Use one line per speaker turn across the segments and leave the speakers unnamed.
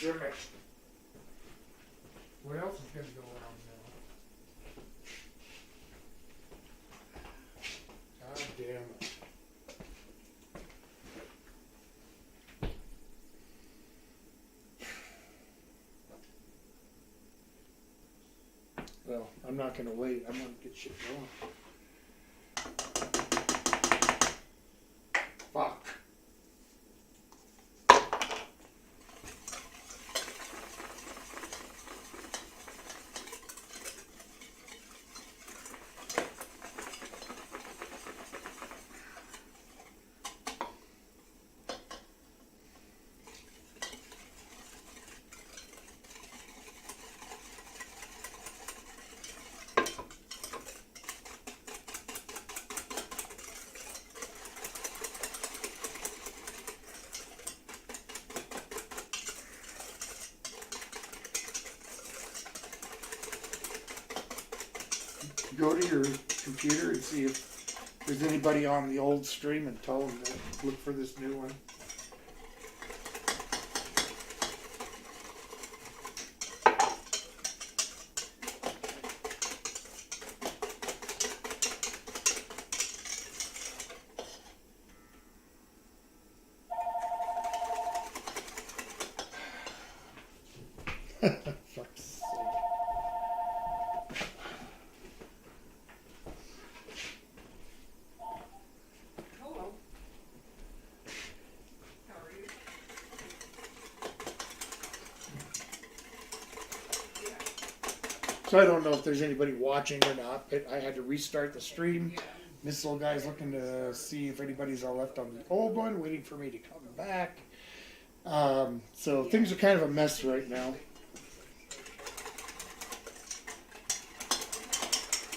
damn it. What else is going to go on now? God damn it. Well, I'm not going to wait. I'm going to get shit going. Fuck. Go to your computer and see if there's anybody on the old stream and tell them to look for this new one. Fuck's sake.
Hello. How are you? Yeah.
So I don't know if there's anybody watching or not, but I had to restart the stream.
Yeah.
This little guy's looking to see if anybody's all left on the old one, waiting for me to come back. So things are kind of a mess right now.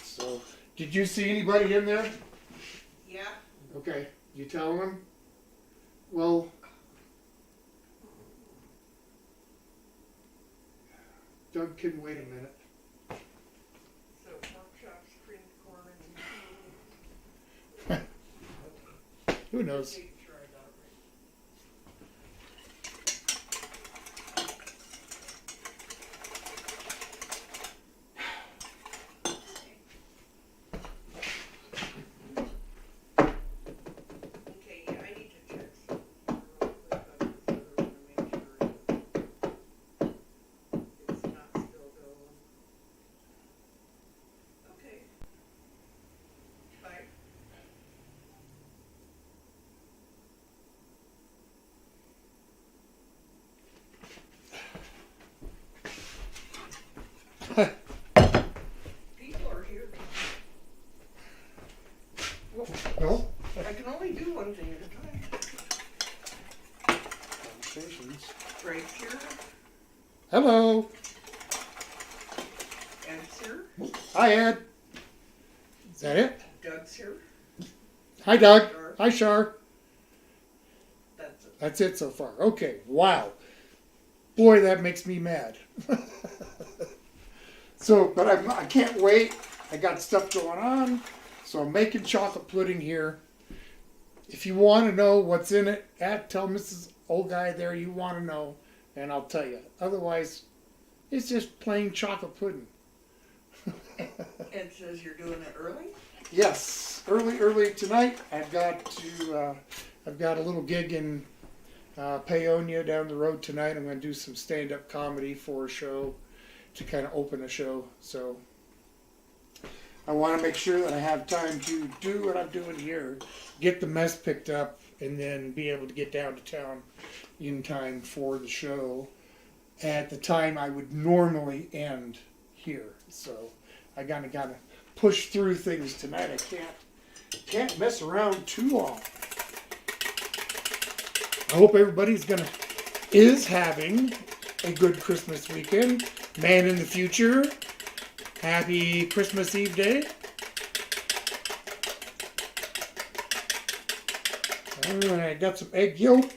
So, did you see anybody in there?
Yeah.
Okay, you tell them? Well, Doug can wait a minute.
So pork chops, creamed corn, and
Who knows?
making sure I got it right. Okay, yeah, I need to check something real quick on this other one to make sure it's not still going. Okay. Bye. People are here. Well,
No?
I can only do one thing at a time.
Conversations.
Greg's here,
Hello.
Ed's here,
Hi, Ed. Is that it?
Doug's here.
Hi, Doug.
Shar.
Hi, Shar.
That's it.
That's it so far. Okay, wow. Boy, that makes me mad. So, but I can't wait. I got stuff going on. So I'm making chocolate pudding here. If you want to know what's in it, tell Mrs. Old Guy there you want to know, and I'll tell you. Otherwise, it's just plain chocolate pudding.
Ed says you're doing it early?
Yes, early tonight. I've got a little gig in Paonia down the road tonight. I'm going to do some stand-up comedy for a show to kind of open a show. So I want to make sure that I have time to do what I'm doing here, get the mess picked up, and then be able to get down to town in time for the show at the time I would normally end here. So I gotta push through things tonight. I can't mess around too long. I hope everybody's is having a good Christmas weekend. Man in the future, happy Christmas Eve day. Alright, got some egg yolk.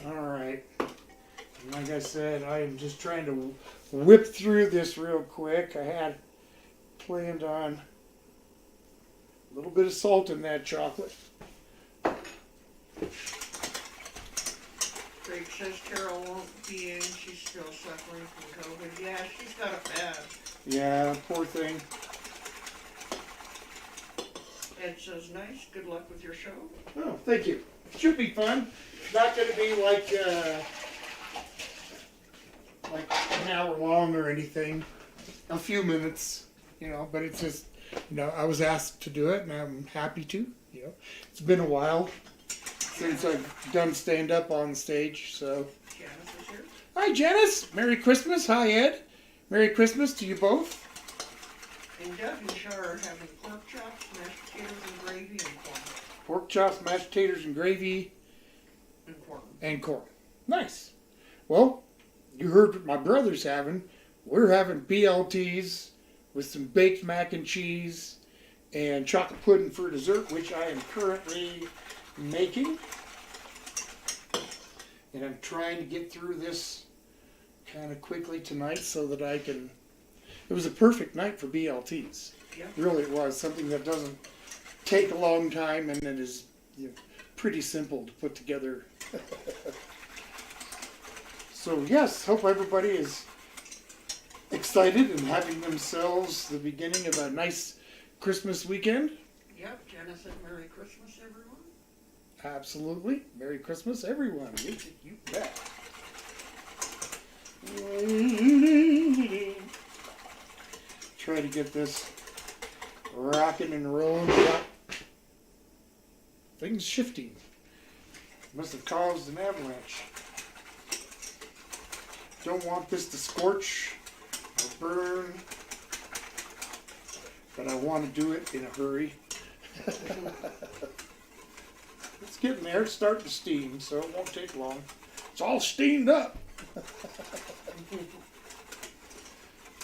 Alright. Like I said, I am just trying to whip through this real quick. I had planned on a little bit of salt in that chocolate.
Craig says Carol won't be in. She's still suffering from COVID. Yeah, she's got a bad.
Yeah, poor thing.
Ed says, nice. Good luck with your show.
Oh, thank you. Should be fun. Not going to be like an hour long or anything. A few minutes, but it's just, I was asked to do it and I'm happy to, It's been a while since I've done stand-up on stage, so.
Janice is here.
Hi, Janice. Merry Christmas. Hi, Ed. Merry Christmas to you both.
And Doug and Char are having pork chops, mashed potatoes, and gravy, and corn.
Pork chops, mashed potatoes, and gravy.
And corn.
And corn. Nice. Well, you heard what my brother's having. We're having BLTs with some baked mac and cheese and chocolate pudding for dessert, which I am currently making. And I'm trying to get through this kind of quickly tonight so that I can. It was a perfect night for BLTs.
Yeah.
Really, it was something that doesn't take a long time and it is pretty simple to put together. So yes, hope everybody is excited and having themselves the beginning of a nice Christmas weekend.
Yep, Janice said Merry Christmas, everyone.
Absolutely. Merry Christmas, everyone. You bet. Try to get this rocking and rolling. Things shifting. Must have caused an avalanche. Don't want this to scorch or burn, but I want to do it in a hurry. It's getting there. It's starting to steam, so it won't take long. It's all steamed up.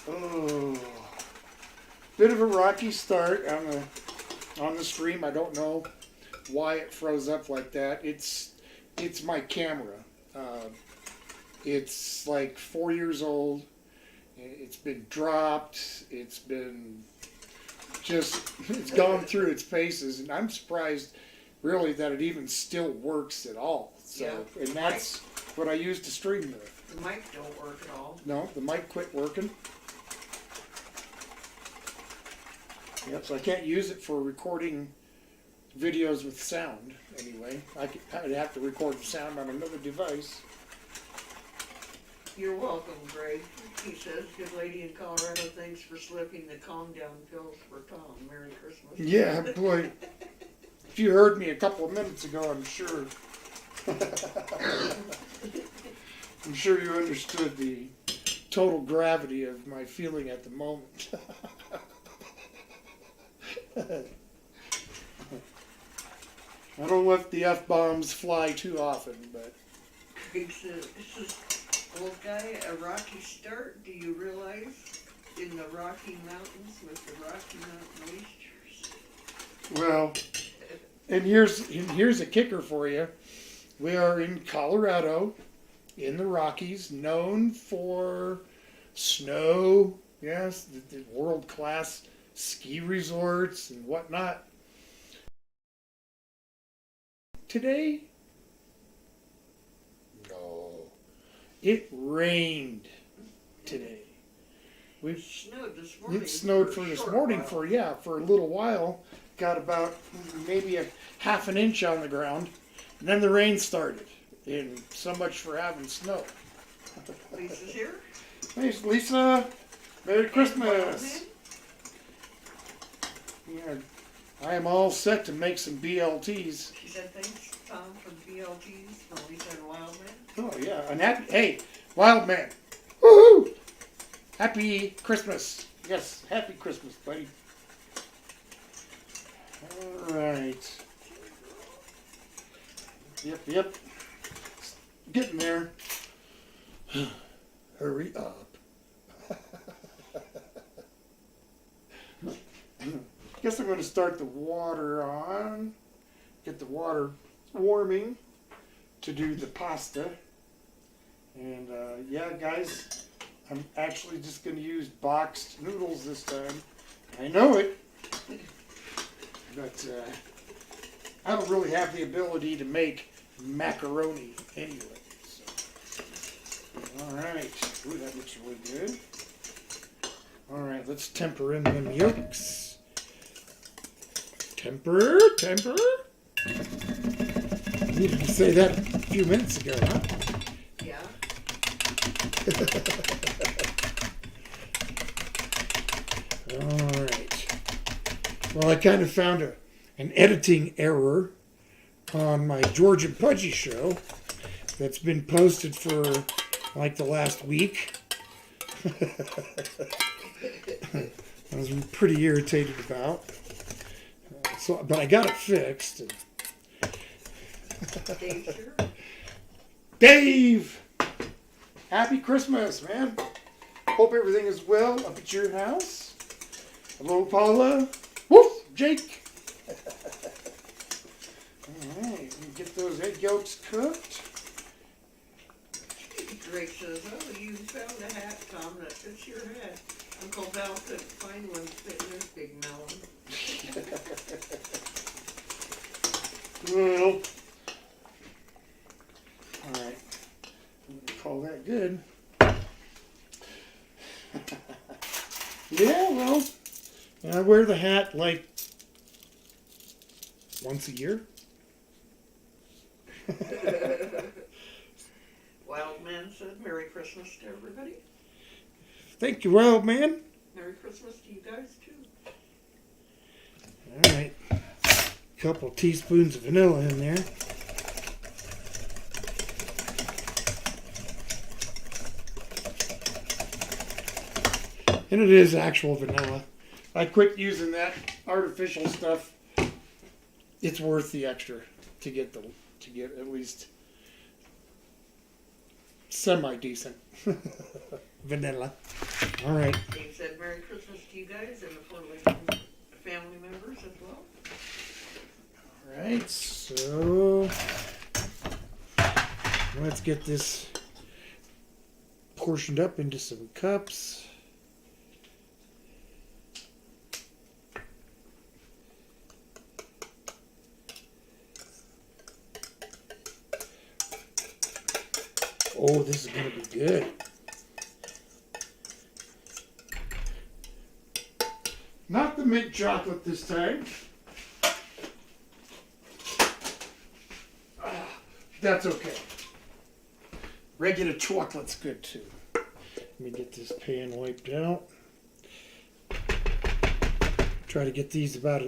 Oh, bit of a rocky start on the stream. I don't know why it froze up like that. It's my camera. It's like 4 years old. It's been dropped. It's gone through its paces, and I'm surprised, really, that it even still works at all. So,
Yeah.
And that's what I use to stream with.
The mic don't work at all.
No, the mic quit working. Yep, so I can't use it for recording videos with sound anyway. I'd have to record the sound on another device.
You're welcome, Greg. He says, good lady in Colorado, thanks for slipping the calm down pills for Tom. Merry Christmas.
Yeah, boy. If you heard me a couple of minutes ago, I'm sure. I'm sure you understood the total gravity of my feeling at the moment. I don't let the F-bombs fly too often, but.
Greg says, this is old guy, a rocky start. Do you realize in the Rocky Mountains with the Rocky Mountain oysters?
Well, and here's a kicker for you. We are in Colorado, in the Rockies, known for snow, yes, the world-class ski resorts and whatnot. Today, no, it rained today.
It snowed this morning.
It snowed for this morning for a little while. Got about maybe a half an inch on the ground, and then the rain started. And so much for having snow.
Lisa's here.
Thanks, Lisa. Merry Christmas. Yeah, I am all set to make some BLTs.
She said thanks, Tom, for the BLTs from Lisa and Wildman.
Oh yeah, and hey, Wild Man. Woohoo! Happy Christmas. Yes, happy Christmas, buddy. All right. Yep. Getting there. Hurry up. Guess I'm going to start the water on. Get the water warming to do the pasta. And yeah, guys, I'm actually just going to use boxed noodles this time. I know it. But I don't really have the ability to make macaroni anyway. So. All right. Ooh, that looks really good. All right, let's temper in them yolks. Temper. Needed to say that a few minutes ago, huh?
Yeah.
All right. Well, I kind of found an editing error on my Georgia Pudgy show that's been posted for like the last week. I was pretty irritated about. But I got it fixed.
Dave, sure.
Dave! Happy Christmas, man. Hope everything is well up at your house. Hello, Paula. Woof, Jake. All right, we get those egg yolks cooked.
Drake says, oh, you found a hat, Tom, that fits your head. Uncle Val couldn't find one fitting this big melon.
Well, all right. I'm gonna call that good. Yeah, well, I wear the hat like once a year.
Wild Man said, Merry Christmas to everybody.
Thank you, Wild Man.
Merry Christmas to you guys, too.
All right. Couple teaspoons of vanilla in there. And it is actual vanilla. I quit using that artificial stuff. It's worth the extra to get at least semi-decent vanilla. All right.
Dave said, Merry Christmas to you guys and the 4 living family members as well.
All right, so let's get this portioned up into some cups. Oh, this is going to be good. Not the mint chocolate this time. That's okay. Regular chocolate's good too. Let me get this pan wiped out. Try to get these about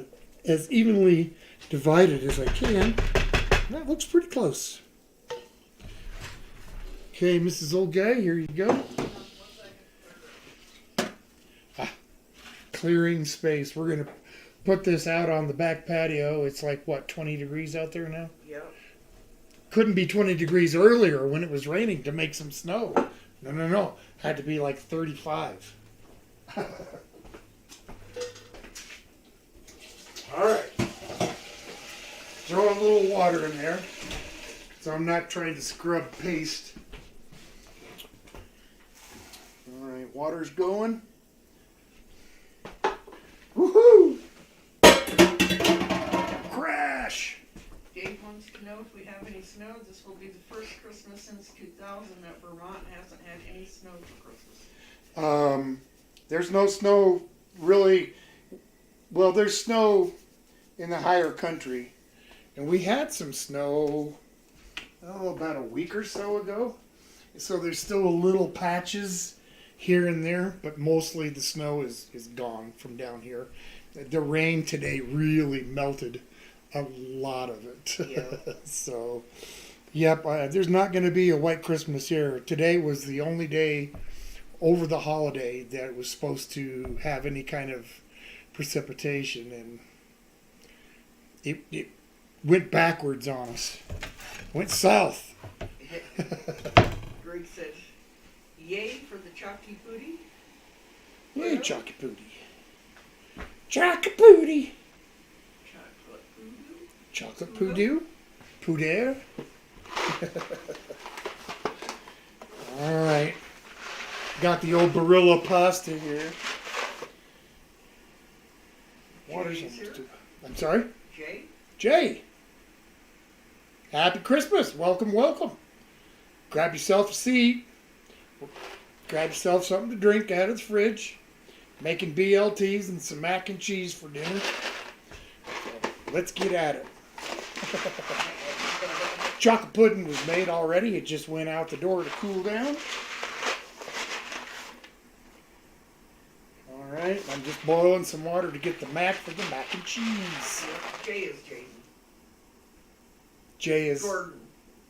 as evenly divided as I can. That looks pretty close. Okay, Mrs. Old Guy, here you go. Clearing space. We're going to put this out on the back patio. It's like, what, 20 degrees out there now?
Yep.
Couldn't be 20 degrees earlier when it was raining to make some snow. No. Had to be like 35. All right. Throw a little water in there. So I'm not trying to scrub paste. All right, water's going. Woohoo! Crash!
Dave wants to know if we have any snow. This will be the first Christmas since 2000 that Vermont hasn't had any snow for Christmas.
There's no snow really. Well, there's snow in the higher country. And we had some snow, about a week or so ago. So there's still a little patches here and there, but mostly the snow is gone from down here. The rain today really melted a lot of it.
Yeah.
So, yep, there's not going to be a white Christmas here. Today was the only day over the holiday that was supposed to have any kind of precipitation, and it went backwards on us. Went south.
Greg said, yay for the Chalky Pooty.
Yay, Chalky Pooty. Chalky Pooty.
Chocolate Voodoo.
Chocolate Poodoo. Poodair. All right. Got the old Barilla pasta here. Water's
Jay's here.
I'm sorry?
Jay?
Jay. Happy Christmas. Welcome, welcome. Grab yourself a seat. Grab yourself something to drink out of the fridge. Making BLTs and some mac and cheese for dinner. So, let's get at it. Chocolate pudding was made already. It just went out the door to cool down. Alright, I'm just boiling some water to get the mac for the mac and cheese.
Jay is Jaden.
Jay is
Gordon.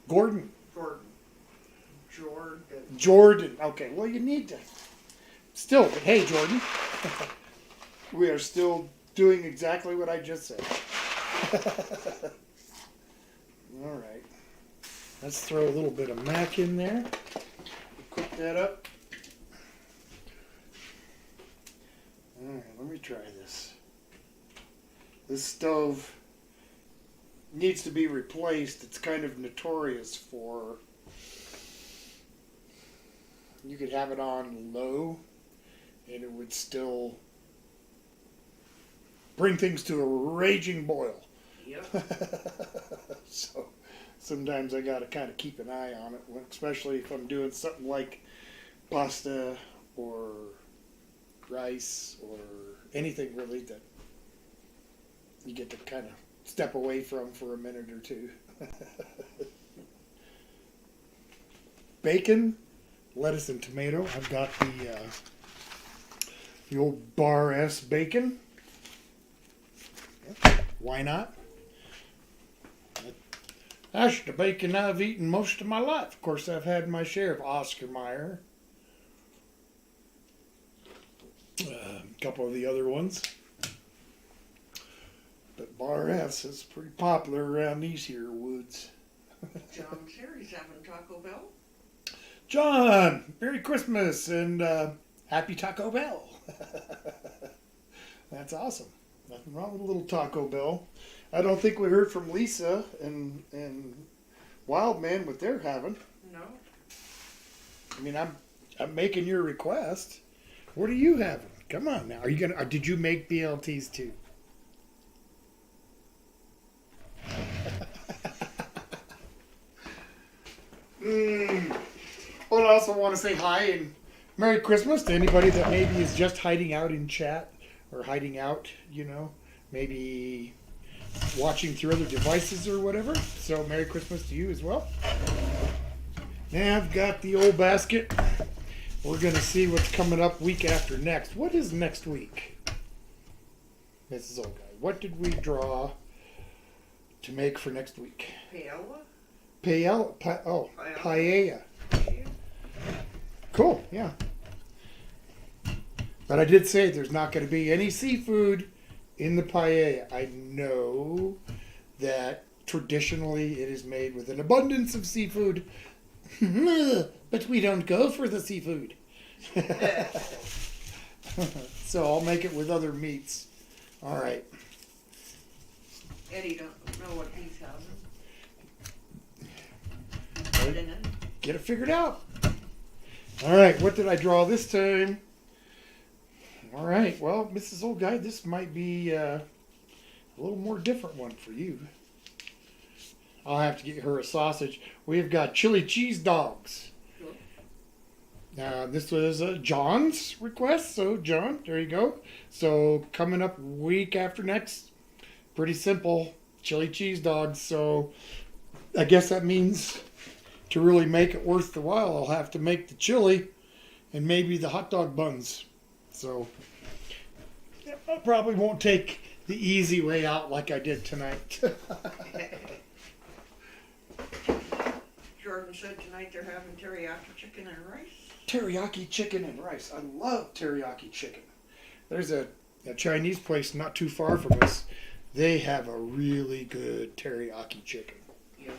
Gordon.
Jordan.
Okay, well you need to. Still, but hey Jordan. We are still doing exactly what I just said. Alright. Let's throw a little bit of mac in there. Cook that up. Alright, let me try this. This stove needs to be replaced. It's kind of notorious for... You could have it on low and it would still bring things to a raging boil.
Yep.
So sometimes I gotta kind of keep an eye on it, especially if I'm doing something like pasta or rice or anything really that you get to kind of step away from for a minute or two. Bacon, lettuce, and tomato. I've got the old Bar S bacon. Why not? That's the bacon I've eaten most of my life. Of course, I've had my share of Oscar Mayer. A couple of the other ones. But Bar S is pretty popular around these here woods.
John Sherry's having Taco Bell.
John, Merry Christmas and Happy Taco Bell. That's awesome. Nothing wrong with a little Taco Bell. I don't think we heard from Lisa and Wildman what they're having.
No.
I mean, I'm making your request. What are you having? Come on now. Are you gonna? Did you make BLTs too? Well, I also want to say hi and Merry Christmas to anybody that maybe is just hiding out in chat or hiding out, maybe watching through other devices or whatever. So Merry Christmas to you as well. Now I've got the old basket. We're going to see what's coming up week after next. What is next week? Mrs. Old Guy, what did we draw to make for next week?
Paella?
Paella. Cool, yeah. But I did say there's not going to be any seafood in the paella. I know that traditionally it is made with an abundance of seafood, but we don't go for the seafood. So I'll make it with other meats. All right.
Eddie don't know what he's having.
Get it figured out. All right, what did I draw this time? All right, well, Mrs. Old Guy, this might be a little more different one for you. I'll have to get her a sausage. We've got chili cheese dogs. This was John's request, so John, there you go. So coming up week after next, pretty simple, chili cheese dogs. So I guess that means to really make it worth the while, I'll have to make the chili and maybe the hot dog buns. So I probably won't take the easy way out like I did tonight.
Jordan said tonight they're having teriyaki chicken and rice.
Teriyaki chicken and rice. I love teriyaki chicken. There's a Chinese place not too far from us. They have a really good teriyaki chicken.
Yeah.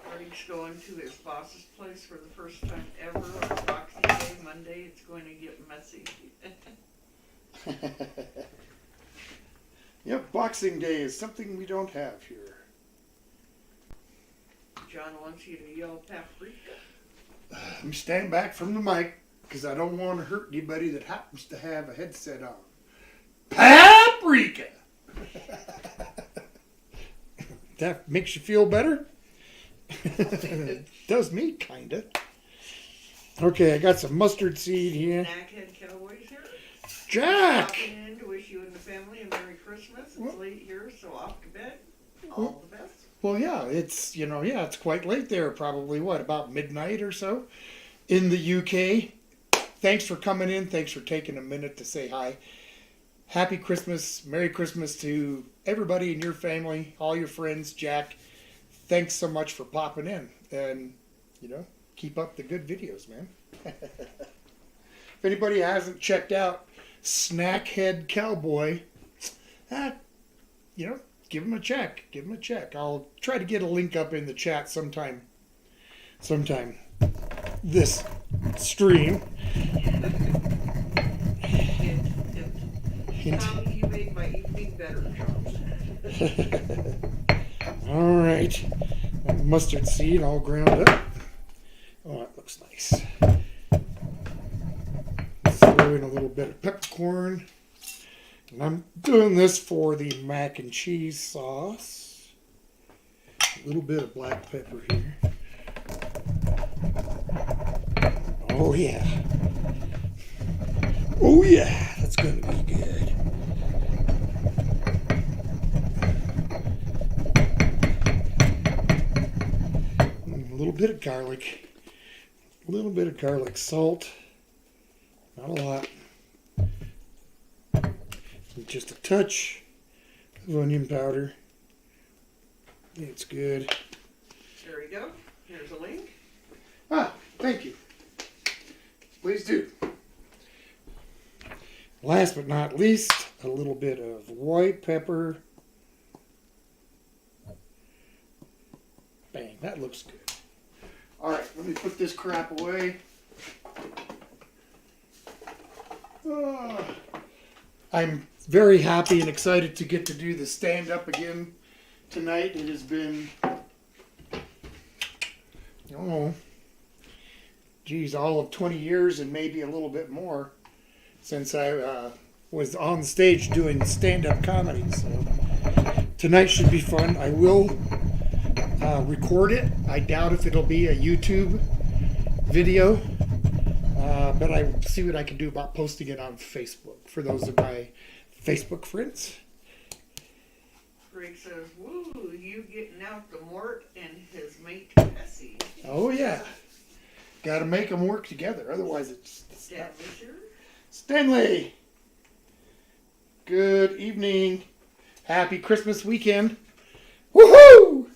Craig's going to his boss's place for the first time ever on Boxing Day, Monday. It's going to get messy.
Yep, Boxing Day is something we don't have here.
John wants you to yell paprika.
Let me stand back from the mic because I don't want to hurt anybody that happens to have a headset on. Paprika! That makes you feel better? Does me, kinda. Okay, I got some mustard seed here.
Snackhead Cowboys here.
Jack!
Popping in to wish you and the family a Merry Christmas. It's late here, so off to bed. All the best.
Well, yeah, it's, it's quite late there. Probably, about midnight or so in the UK. Thanks for coming in. Thanks for taking a minute to say hi. Happy Christmas. Merry Christmas to everybody in your family, all your friends. Jack, thanks so much for popping in. And, keep up the good videos, man. If anybody hasn't checked out Snackhead Cowboy, give him a check. Give him a check. I'll try to get a link up in the chat sometime this stream.
Hint. Tommy, you made my evening better, John.
All right. Mustard seed all ground up. Oh, that looks nice. Throw in a little bit of peppercorn. And I'm doing this for the mac and cheese sauce. A little bit of black pepper here. Oh yeah. Oh yeah, that's gonna be good. A little bit of garlic. A little bit of garlic salt. Not a lot. Just a touch of onion powder. It's good.
There we go. Here's a link.
Thank you. Please do. Last but not least, a little bit of white pepper. Bang, that looks good. All right, let me put this crap away. I'm very happy and excited to get to do the stand-up again tonight. It has been, all of 20 years and maybe a little bit more since I was on the stage doing stand-up comedy. So tonight should be fun. I will record it. I doubt if it'll be a YouTube video. But I see what I can do about posting it on Facebook for those of my Facebook friends.
Greg says, woo, you getting out the Mort and his mate Bessie.
Oh, yeah. Got to make them work together. Otherwise, it's
Stanley's here.
Stanley! Good evening. Happy Christmas weekend. Woohoo!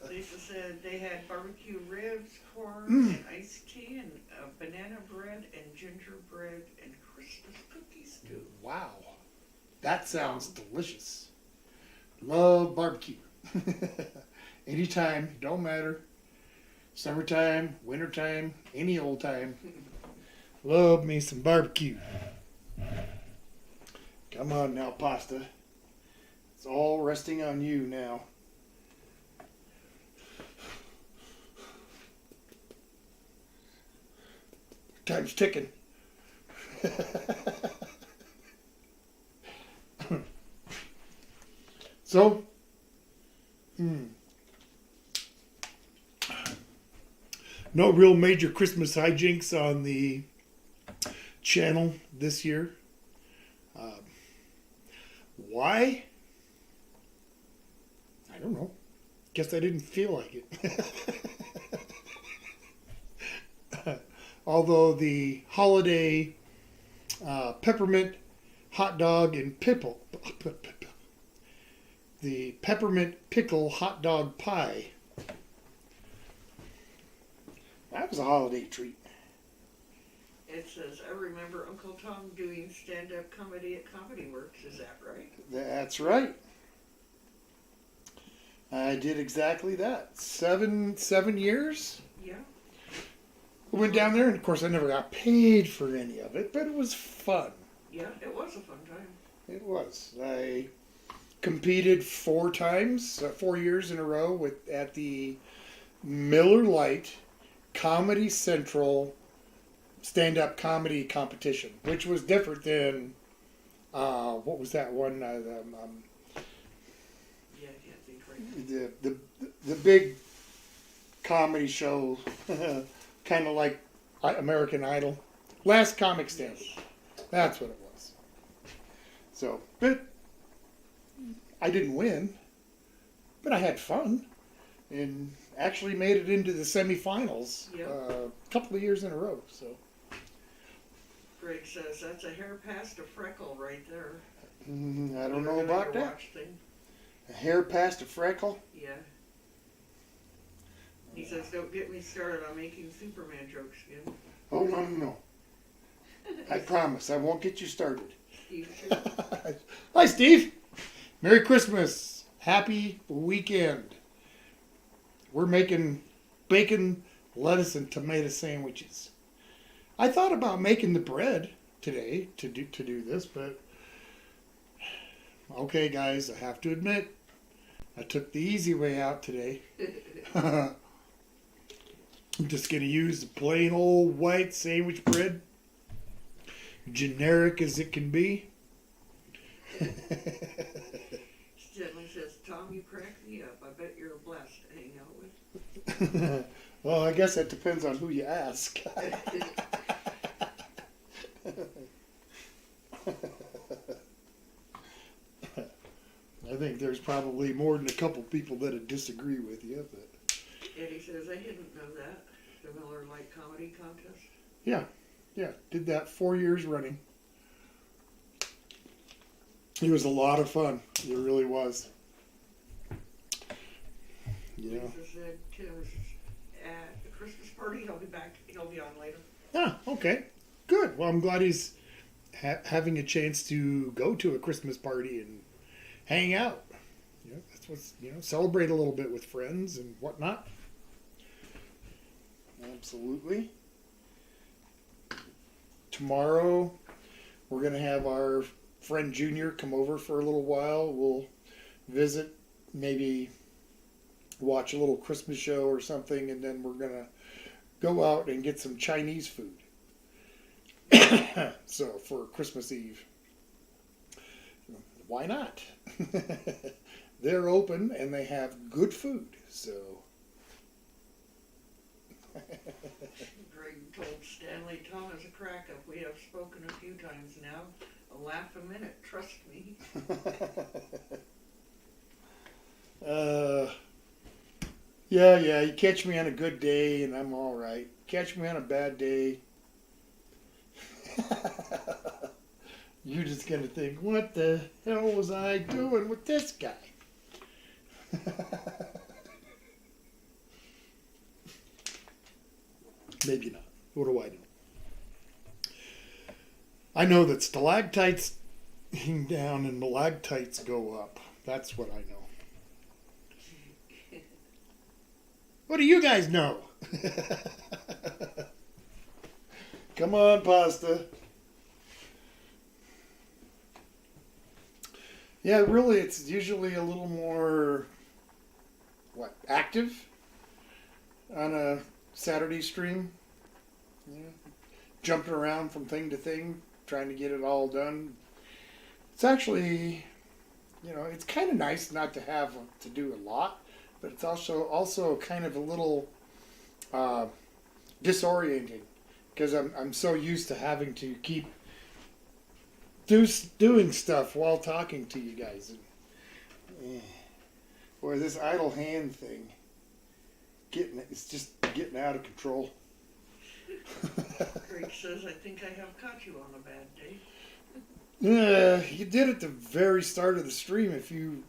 Lisa said they had barbecue ribs, corn, and iced tea, and banana bread, and gingerbread, and Christmas cookies too.
Wow. That sounds delicious. Love barbecue. Anytime, don't matter. Summertime, wintertime, any old time. Love me some barbecue. Come on now, pasta. It's all resting on you now. Time's ticking. So, no real major Christmas hijinks on the channel this year. Why? I don't know. Guess I didn't feel like it. Although the holiday peppermint hot dog and the peppermint pickle hot dog pie, that was a holiday treat.
It says, I remember Uncle Tom doing stand-up comedy at Comedy Works. Is that right?
That's right. I did exactly that. Seven years.
Yeah.
I went down there, and of course I never got paid for any of it, but it was fun.
Yeah, it was a fun time.
It was. I competed 4 years in a row at the Miller Lite Comedy Central stand-up comedy competition, which was different than what was that one?
Yeah, I can't think right.
The big comedy show kind of like American Idol. Last Comic Standing.
Yes.
That's what it was. So, but I didn't win, but I had fun and actually made it into the semifinals
Yep.
a couple of years in a row. So,
Greg says that's a hair past a freckle right there.
I don't know about that.
Watch thing.
A hair past a freckle.
Yeah. He says, don't get me started on making Superman jokes again.
Oh, no. I promise I won't get you started.
Steve too.
Hi, Steve. Merry Christmas. Happy weekend. We're making bacon, lettuce, and tomato sandwiches. I thought about making the bread today to do this, but okay, guys, I have to admit, I took the easy way out today. I'm just going to use the plain old white sandwich bread. Generic as it can be.
Stanley says, Tom, you crack me up. I bet you're a blast to hang out with.
Well, I guess that depends on who you ask. I think there's probably more than a couple people that disagree with you, but
Eddie says, I didn't know that. The Miller Lite Comedy Contest.
yeah, did that 4 years running. It was a lot of fun. It really was. Yeah.
Lisa said Tim's at the Christmas party. He'll be back. He'll be on later.
Ah, okay. Good. Well, I'm glad he's having a chance to go to a Christmas party and hang out. You know, that's what's, celebrate a little bit with friends and whatnot. Absolutely. Tomorrow, we're going to have our friend Junior come over for a little while. We'll visit, maybe watch a little Christmas show or something, and then we're going to go out and get some Chinese food. So, for Christmas Eve. Why not? They're open and they have good food, so.
Greg told Stanley, Tom is a crack up. We have spoken a few times now. A laugh a minute, trust me.
Yeah, you catch me on a good day and I'm all right. Catch me on a bad day. You're just going to think, what the hell was I doing with this guy? Maybe not. What do I know? I know that stalactites hang down and stalactites go up. That's what I know. What do you guys know? Come on, pasta. Yeah, really, it's usually a little more, active on a Saturday stream. Yeah. Jumping around from thing to thing, trying to get it all done. It's actually, it's kind of nice not to have to do a lot, but it's also kind of a little disorienting because I'm so used to having to keep doing stuff while talking to you guys. And, boy, this idle hand thing, it's just getting out of control.
Greg says, I think I have caught you on a bad day.
You did at the very start of the stream. If you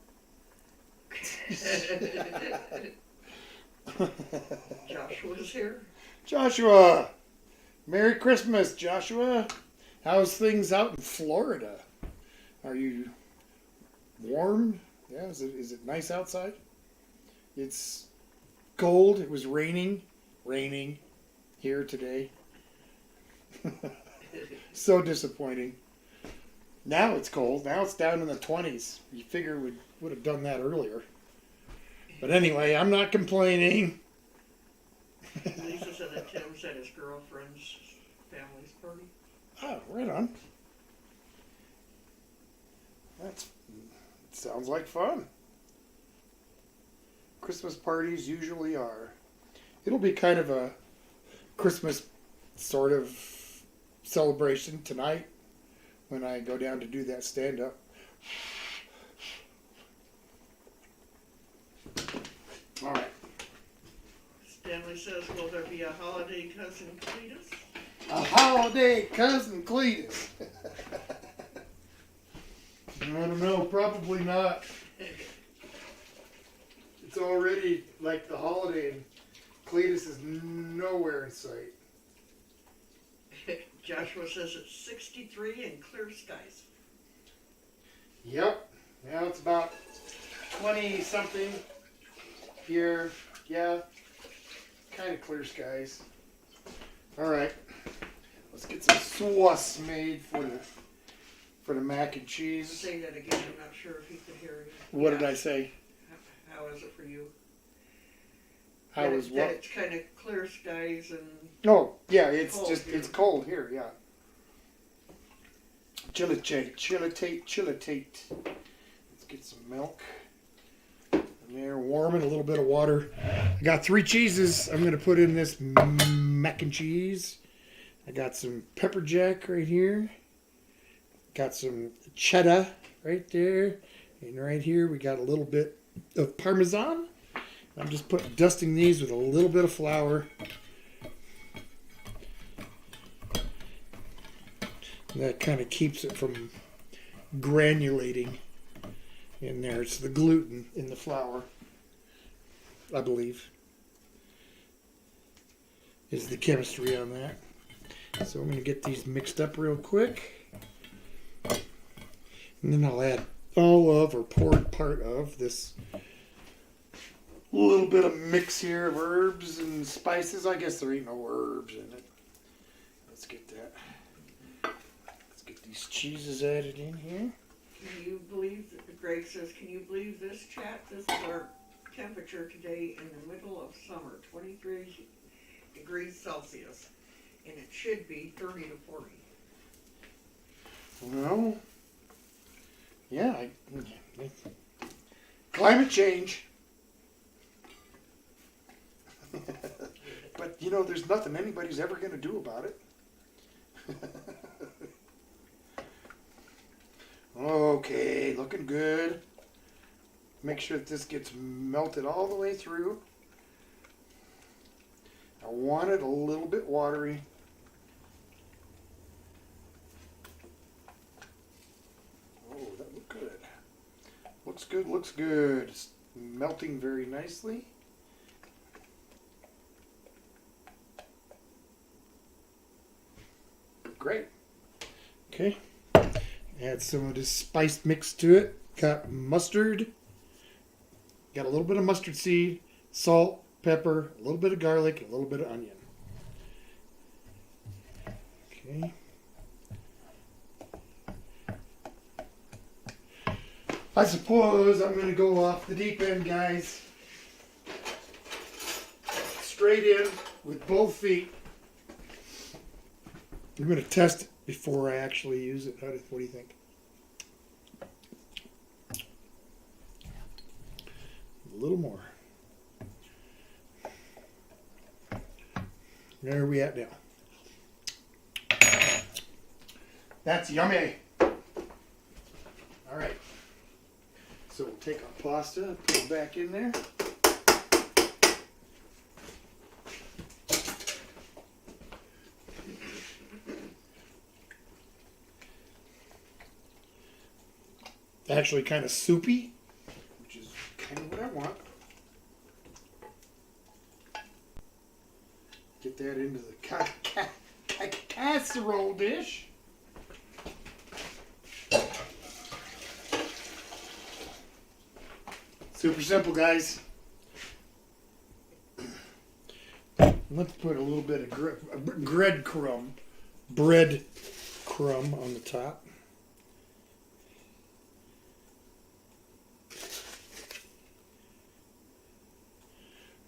Joshua's here.
Joshua, Merry Christmas, Joshua. How's things out in Florida? Are you warm? Yeah, is it nice outside? It's cold. It was raining here today. So disappointing. Now it's cold. Now it's down in the 20s. You figure we would have done that earlier. But anyway, I'm not complaining.
Lisa said that Tim's at his girlfriend's family's party.
Oh, right on. Sounds like fun. Christmas parties usually are. It'll be kind of a Christmas sort of celebration tonight when I go down to do that stand-up. All right.
Stanley says, will there be a holiday cousin Cletus?
A holiday cousin Cletus. I don't know, probably not. It's already like the holiday and Cletus is nowhere in sight.
Joshua says it's 63 and clear skies.
Yep. Now it's about 20 something here. Yeah. Kind of clear skies. All right. Let's get some sauce made for the mac and cheese.
Say that again. I'm not sure if he could hear you.
What did I say?
How is it for you?
How was
That
what?
it's kind of clear skies and
Oh, yeah, it's
cold
just,
here.
it's cold here, yeah. Chilitate. Let's get some milk. And there, warm and a little bit of water. I got 3 cheeses I'm going to put in this mac and cheese. I got some pepper jack right here. Got some cheddar right there. And right here we got a little bit of Parmesan. I'm just dusting these with a little bit of flour. That kind of keeps it from granulating in there. It's the gluten in the flour, I believe, is the chemistry on that. So I'm going to get these mixed up real quick. And then I'll add all of or part of this little bit of mix here of herbs and spices. I guess there ain't no herbs in it. Let's get that. Let's get these cheeses added in here.
can you believe, Greg says, can you believe this, chat? This is our temperature today in the middle of summer, 23 degrees Celsius. And it should be 30 to 40.
Well, yeah, climate change. But, you know, there's nothing anybody's ever going to do about it. Okay, looking good. Make sure that this gets melted all the way through. I want it a little bit watery. Oh, that looked good. Looks good, looks good. It's melting very nicely. Great. Okay. Add some of this spice mix to it. Got mustard. Got a little bit of mustard seed, salt, pepper, a little bit of garlic, a little bit of onion. Okay. I suppose I'm going to go off the deep end, guys. Straight in with both feet. I'm going to test it before I actually use it. What do you think? A little more. Where are we at now? That's yummy. All right. So we'll take our pasta, put it back in there. Actually kind of soupy, which is kind of what I want. Get that into the casserole dish. Super simple, guys. Let's put a little bit of bread crumb on the top.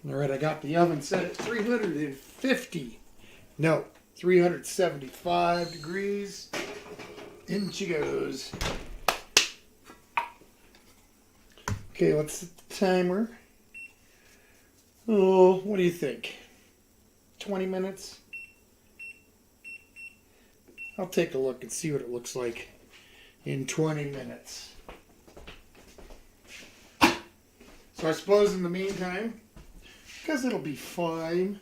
All right, I got the oven set at 375 degrees. In she goes. Okay, let's set the timer. Oh, what do you think? 20 minutes. I'll take a look and see what it looks like in 20 minutes. So I suppose in the meantime, because it'll be fine,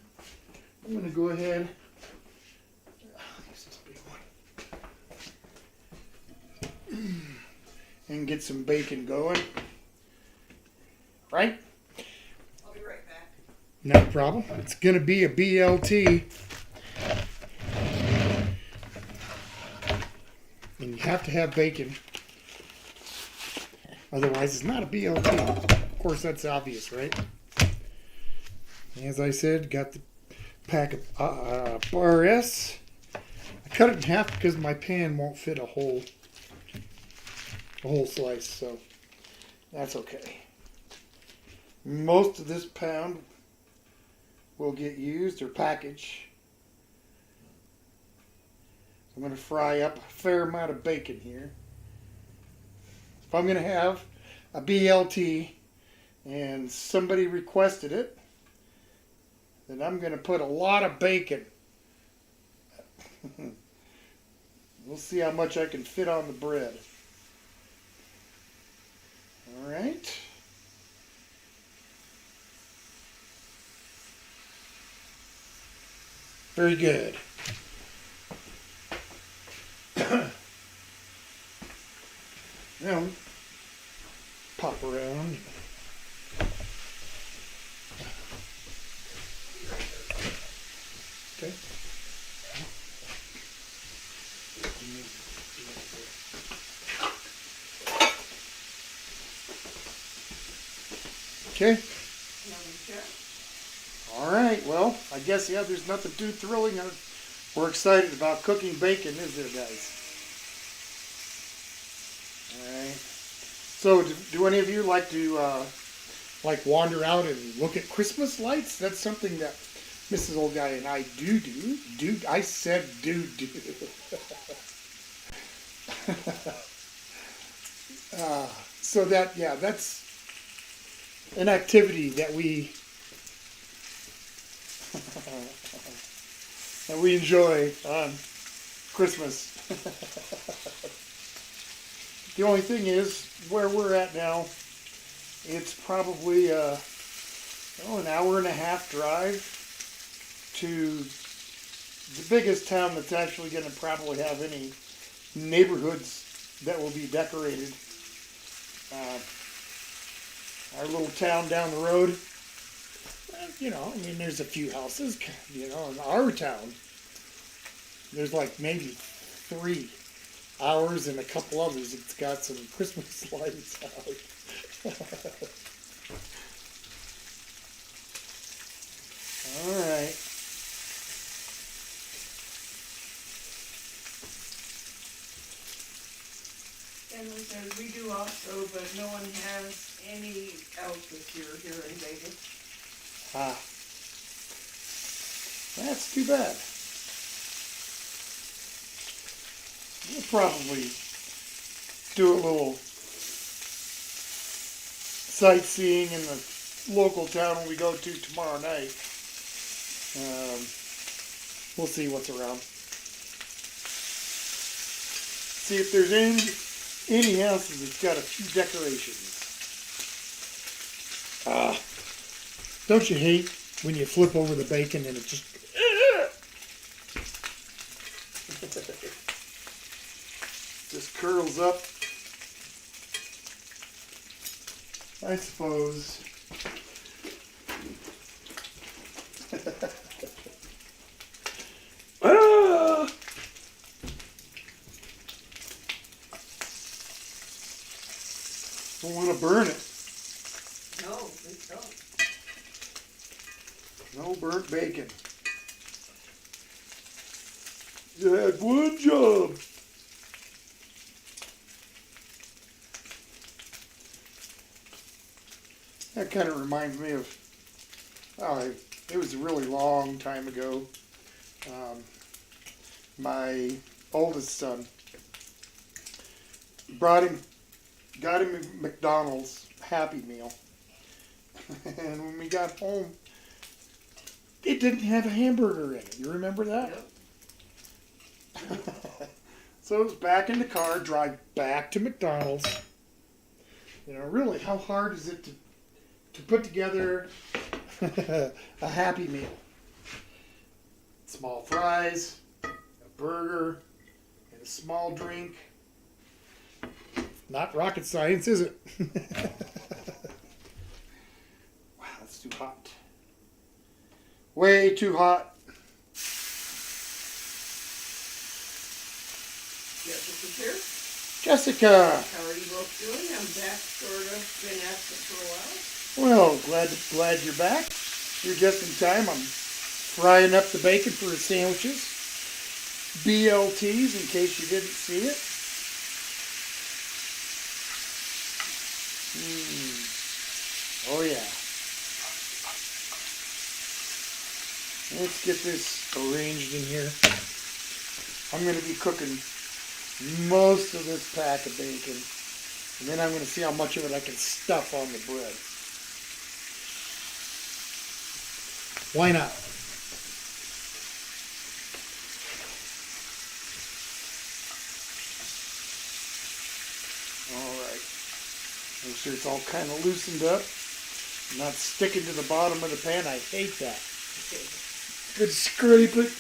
I'm going to go ahead. Use this big one. And get some bacon going. Right?
I'll be right back.
No problem. It's going to be a BLT. And you have to have bacon. Otherwise, it's not a BLT. Of course, that's obvious, right? As I said, got the pack of RS. I cut it in half because my pan won't fit a whole slice, so that's okay. Most of this pound will get used or packaged. I'm going to fry up a fair amount of bacon here. If I'm going to have a BLT and somebody requested it, then I'm going to put a lot of bacon. We'll see how much I can fit on the bread. All right. Very good. Now, pop around. Okay. Okay. All right. Well, I guess, yeah, there's nothing too thrilling or excited about cooking bacon, is there, guys? All right. So, do any of you like to wander out and look at Christmas lights? That's something that Mrs. Old Guy and I do. I said do. So that, yeah, that's an activity that we enjoy on Christmas. The only thing is, where we're at now, it's probably an hour and a half drive to the biggest town that's actually going to probably have any neighborhoods that will be decorated. Our little town down the road, there's a few houses, in our town. There's like maybe 3 hours and a couple others. It's got some Christmas lights out. All right.
And says we do also, but no one has any else this year here in Vegas.
Ah. That's too bad. We'll probably do a little sightseeing in the local town when we go to tomorrow night. We'll see what's around. See if there's any houses that's got a few decorations. Don't you hate when you flip over the bacon and it just just curls up? I suppose. Don't want to burn it.
No, please don't.
No burnt bacon. You had one job. That kind of reminds me of, it was a really long time ago. My oldest son got him a McDonald's Happy Meal. And when we got home, it didn't have a hamburger in it. You remember that?
Yep.
So it was back in the car, drive back to McDonald's. You know, really, how hard is it to put together a Happy Meal? Small fries, a burger, and a small drink. Not rocket science, is it? Wow, that's too hot. Way too hot.
Jessica's here.
Jessica!
How are you both doing? I'm back, sort of, been absent for a while.
Well, glad you're back. You're just in time. I'm frying up the bacon for the sandwiches. B.L.T's, in case you didn't see it. Oh yeah. Let's get this arranged in here. I'm going to be cooking most of this pack of bacon. And then I'm going to see how much of it I can stuff on the bread. Why not? Alright. Make sure it's all kind of loosened up. Not sticking to the bottom of the pan. I hate that. Good scrape it.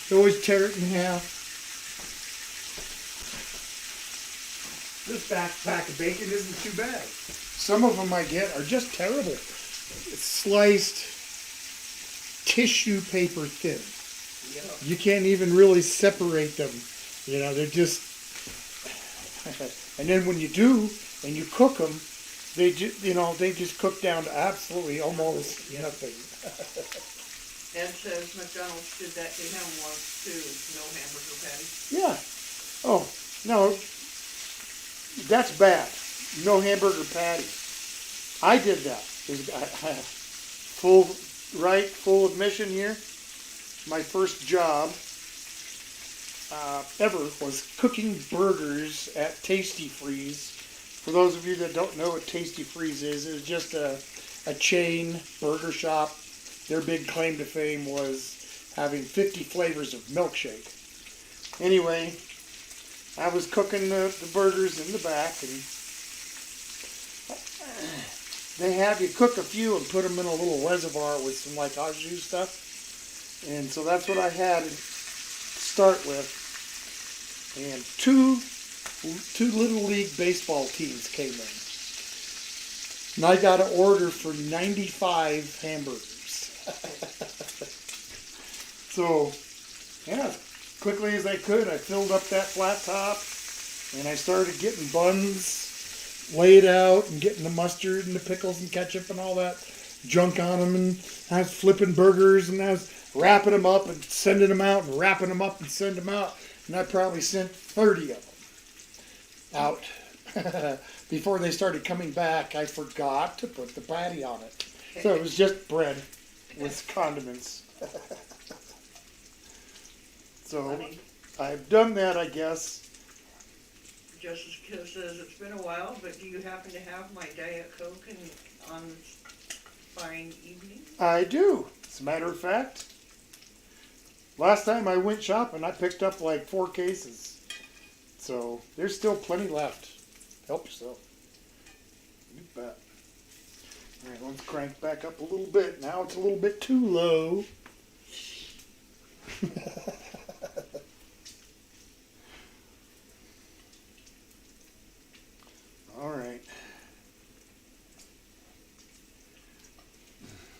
Always tear it in half. This pack of bacon isn't too bad. Some of them I get are just terrible. It's sliced tissue paper thin.
Yeah.
You can't even really separate them. You know, they're just... And then when you do, and you cook them, they just cook down to absolutely almost nothing.
Ed says McDonald's did that to him once too. No hamburger patty.
Yeah. Oh, no. That's bad. No hamburger patty. I did that. Full admission here. My first job ever was cooking burgers at Tasty Freeze. For those of you that don't know what Tasty Freeze is, it's just a chain burger shop. Their big claim to fame was having 50 flavors of milkshake. Anyway, I was cooking the burgers in the back, and they have you cook a few and put them in a little reservoir with some like au jus stuff. And so that's what I had to start with. And two Little League baseball teams came in. And I got an order for 95 hamburgers. So, yeah, quickly as I could, I filled up that flat top, and I started getting buns laid out and getting the mustard and the pickles and ketchup and all that junk on them, and I was flipping burgers, and I was wrapping them up and sending them out and wrapping them up and sending them out, and I probably sent 30 of them out. Before they started coming back, I forgot to put the patty on it. So it was just bread with condiments. So
Funny.
I've done that, I guess.
Jessica says it's been a while, but do you happen to have my Diet Coke on fine evening?
I do. As a matter of fact, last time I went shopping, I picked up like 4 cases. So there's still plenty left. Help yourself. You bet. All right, let's crank back up a little bit. Now it's a little bit too low. All right.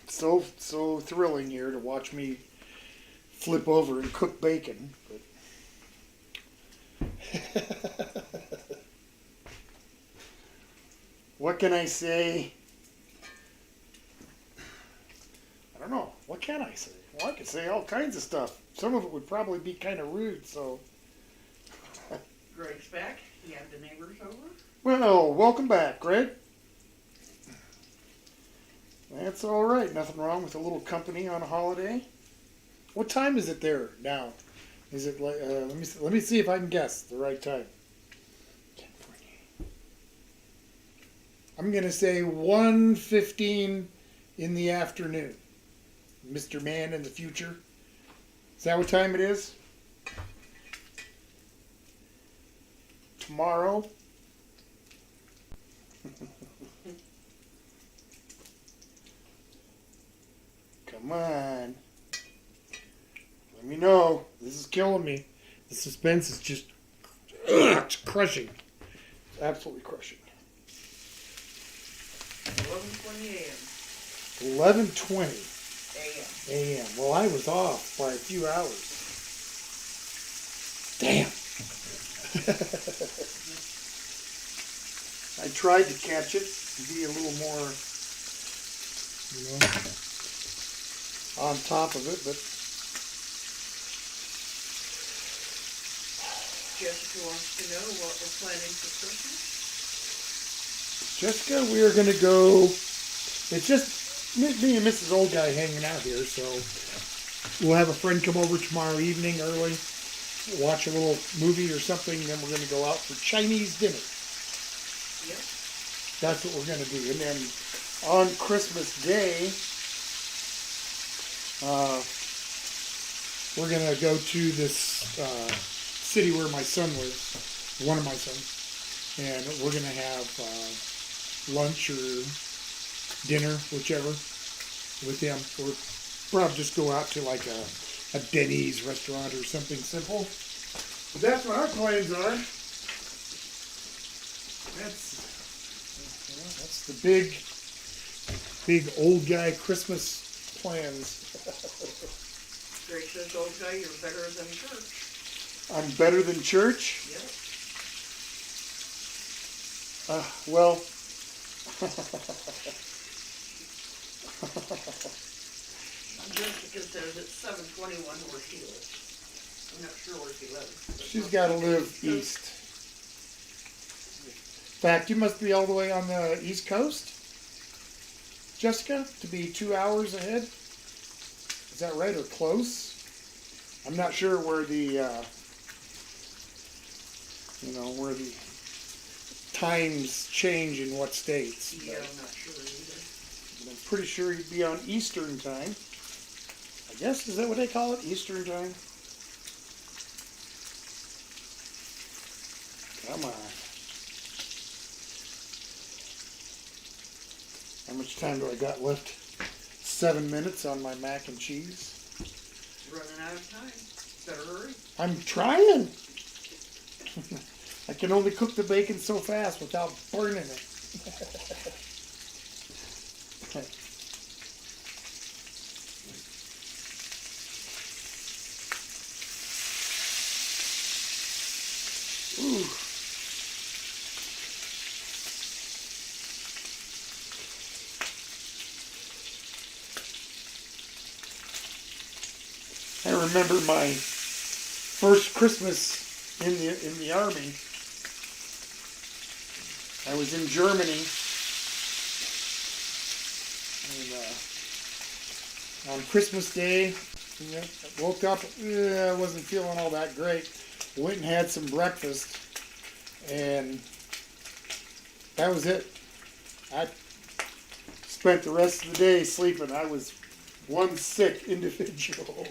So thrilling here to watch me flip over and cook bacon. But what can I say? I don't know. What can I say? Well, I could say all kinds of stuff. Some of it would probably be kind of rude, so.
Greg's back. You have the neighbors over?
Well, welcome back, Greg. That's all right. Nothing wrong with a little company on a holiday. What time is it there now? Is it like? Let me see if I can guess the right time. 10:40. I'm gonna say 1:15 in the afternoon. Mr. Man in the future. Is that what time it is? Tomorrow? Come on. Let me know. This is killing me. The suspense is just it's crushing. It's absolutely crushing.
11:20 a.m.
11:20
a.m.
a.m. Well, I was off by a few hours. Damn. I tried to catch it and be a little more, on top of it, but
Jessica wants to know what we're planning for Christmas.
Jessica, we are going to go. It's just me and Mrs. Old Guy hanging out here, so we'll have a friend come over tomorrow evening early, watch a little movie or something, then we're going to go out for Chinese dinner.
Yep.
That's what we're going to do. And then on Christmas Day, we're going to go to this city where my son lives, one of my sons, and we're going to have lunch or dinner, whichever, with them. Or probably just go out to like a Denny's restaurant or something simple. But that's what our plans are. That's the big old guy Christmas plans.
Greg says, old guy, you're better than church.
I'm better than church?
Yep.
Well,
Jessica says it's 7:21 where she lives. I'm not sure where she lives.
she's got to live east. In fact, you must be all the way on the East Coast, Jessica, to be 2 hours ahead. Is that right, or close? I'm not sure where the, where the times change in what states.
Yeah, I'm not sure either.
I'm pretty sure you'd be on Eastern time. I guess, is that what they call it? Eastern time? Come on. How much time do I got left? 7 minutes on my mac and cheese.
Running out of time. Better hurry.
I'm trying. I can only cook the bacon so fast without burning it. Ooh. I remember my first Christmas in the army. I was in Germany, and on Christmas Day, I woke up. I wasn't feeling all that great. Went and had some breakfast, and that was it. I spent the rest of the day sleeping. I was one sick individual.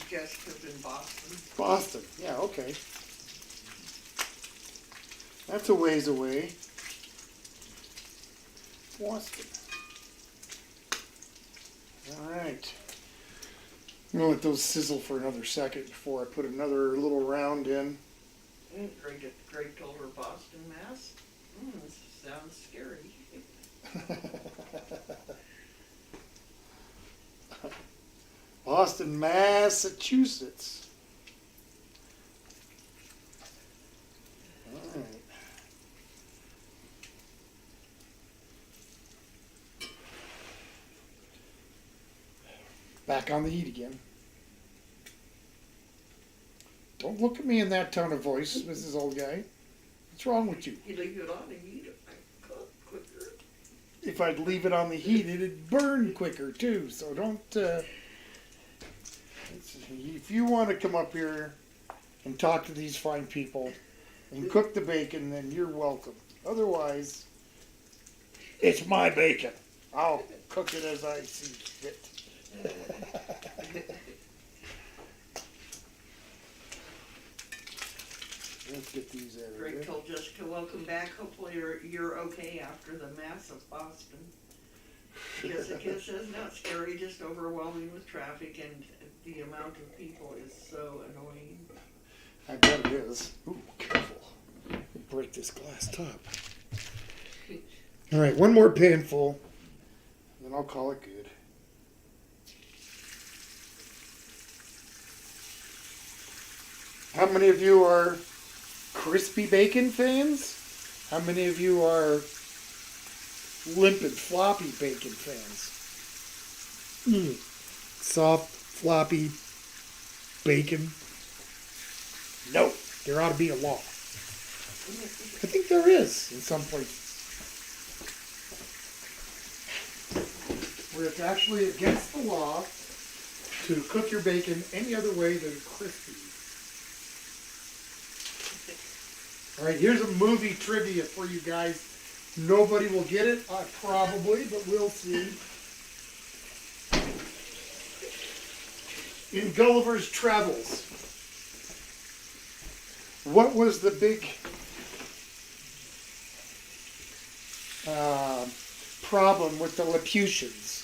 Jessica's in Boston.
Boston, yeah, okay. That's a ways away. Boston. All right. I'm gonna let those sizzle for another second before I put another little round in.
Greg told her Boston, Mass. This sounds scary.
Boston, Massachusetts. All right. Back on the heat again. Don't look at me in that tone of voice, Mrs. Old Guy. What's wrong with you?
You leave it on and eat it quicker.
If I'd leave it on the heat, it'd burn quicker too. So don't. If you want to come up here and talk to these fine people and cook the bacon, then you're welcome. Otherwise, it's my bacon. I'll cook it as I see fit. Let's get these out of
Greg
here.
told Jessica, welcome back. Hopefully you're okay after the mess of Boston. Jessica says, not scary, just overwhelming with traffic, and the amount of people is so annoying.
I bet it is. Ooh, careful. Break this glass top. All right, one more panful, then I'll call it good. How many of you are crispy bacon fans? How many of you are limp and floppy bacon fans? Soft, floppy bacon? No, there ought to be a law. I think there is in some places. Where it's actually against the law to cook your bacon any other way than crispy. All right, here's a movie trivia for you guys. Nobody will get it, probably, but we'll see. In Gulliver's Travels, what was the big problem with the Laputians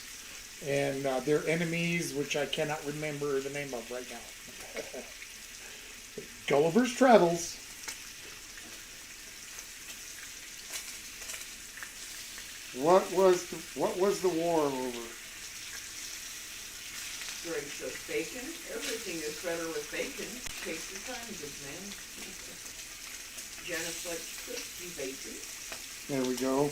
and their enemies, which I cannot remember the name of right now? Gulliver's Travels. What was the war over?
Greg says, bacon? Everything is better with bacon. Take your time, good man. Janice likes crispy bacon.
There we go.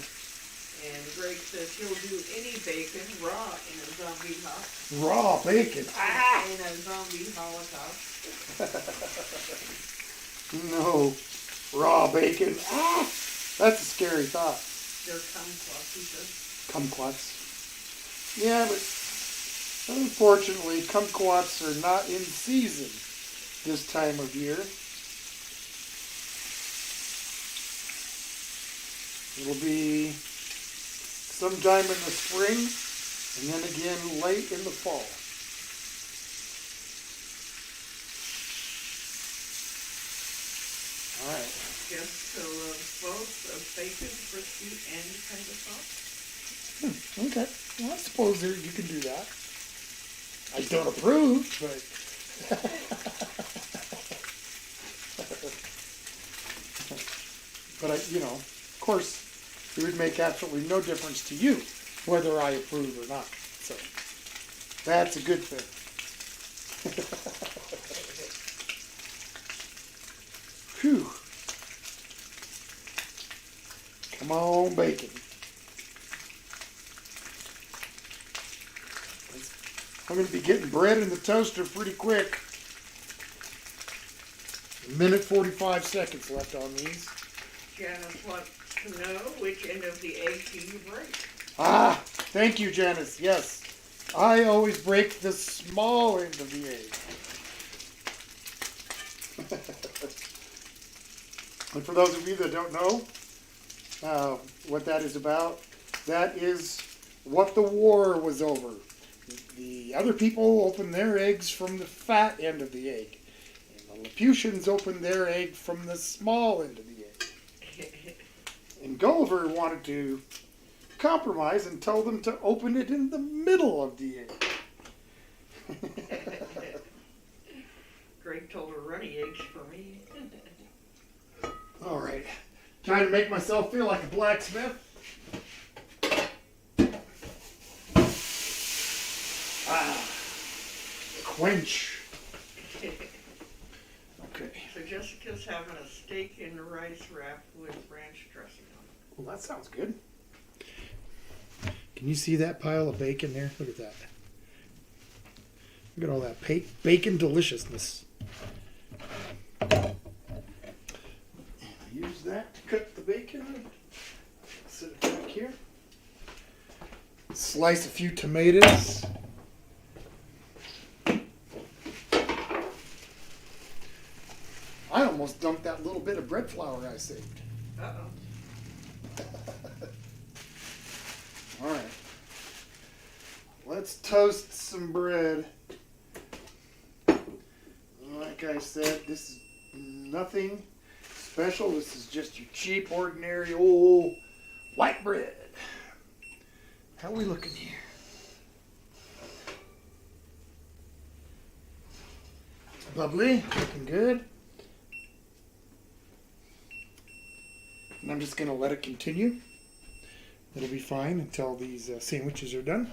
And Greg says he'll do any bacon raw in a zombie holocaust.
Raw bacon. Ah!
In a zombie holocaust.
No. Raw bacon. Ah! That's a scary thought.
They're kumquats, he says.
Kumquats. Yeah, but unfortunately, kumquats are not in season this time of year. It'll be sometime in the spring, and then again late in the fall. All right.
Jessica loves both of bacon, crispy, and kind of soft.
Okay. Well, I suppose you can do that. I don't approve, but... but of course, it would make absolutely no difference to you whether I approve or not. So, that's a good thing. Whew. Come on, bacon. I'm going to be getting bread in the toaster pretty quick. 1:45 seconds left on these.
Janice wants to know which end of the egg do you break?
Ah, thank you, Janice. Yes, I always break the small end of the egg. And for those of you that don't know what that is about, that is what the war was over. The other people opened their eggs from the fat end of the egg. And the Laputians opened their egg from the small end of the egg. And Gulliver wanted to compromise and told them to open it in the middle of the egg.
Greg told her runny eggs for me.
All right. Trying to make myself feel like a blacksmith. Quench. Okay.
So Jessica's having a steak and rice wrap with ranch dressing on it.
Well, that sounds good. Can you see that pile of bacon there? Look at that. Look at all that bacon deliciousness. And I use that to cut the bacon. Set it back here. Slice a few tomatoes. I almost dumped that little bit of bread flour I saved.
Uh-oh.
All right. let's toast some bread. Like I said, this is nothing special. This is just your cheap, ordinary, old white bread. How we looking here? Lovely, looking good. And I'm just going to let it continue. It'll be fine until these sandwiches are done.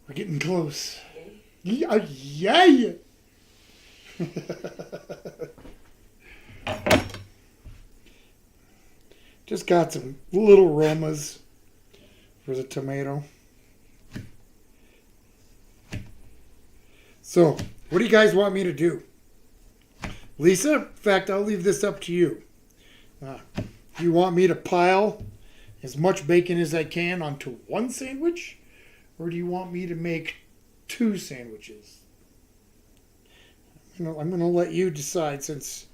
We're getting close. Yeah, yeah. Just got some little aromas for the tomato. So, what do you guys want me to do? Lisa, in fact, I'll leave this up to you. Do you want me to pile as much bacon as I can onto one sandwich? Or do you want me to make 2 sandwiches? I'm going to let you decide since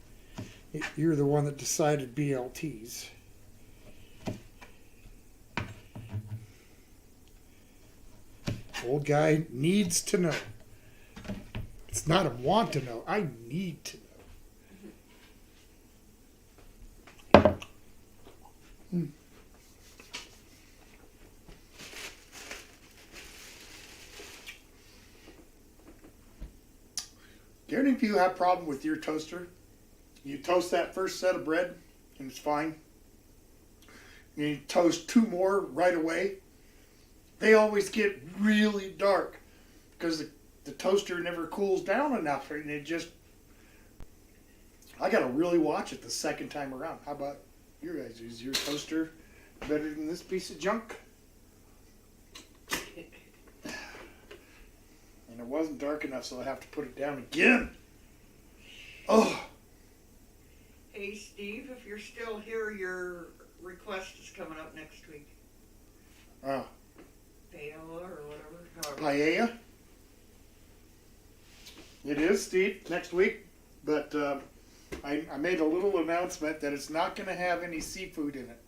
you're the one that decided BLTs. Old guy needs to know. It's not a want to know. I need to know. Do any of you have a problem with your toaster? You toast that first set of bread and it's fine. You toast 2 more right away. They always get really dark because the toaster never cools down enough, and it just, I gotta really watch it the second time around. How about you guys? Is your toaster better than this piece of junk? And it wasn't dark enough, so I have to put it down again. Oh.
Hey Steve, if you're still here, your request is coming up next week.
Oh.
Paella or whatever.
Paella? It is, Steve, next week. But I made a little announcement that it's not going to have any seafood in it.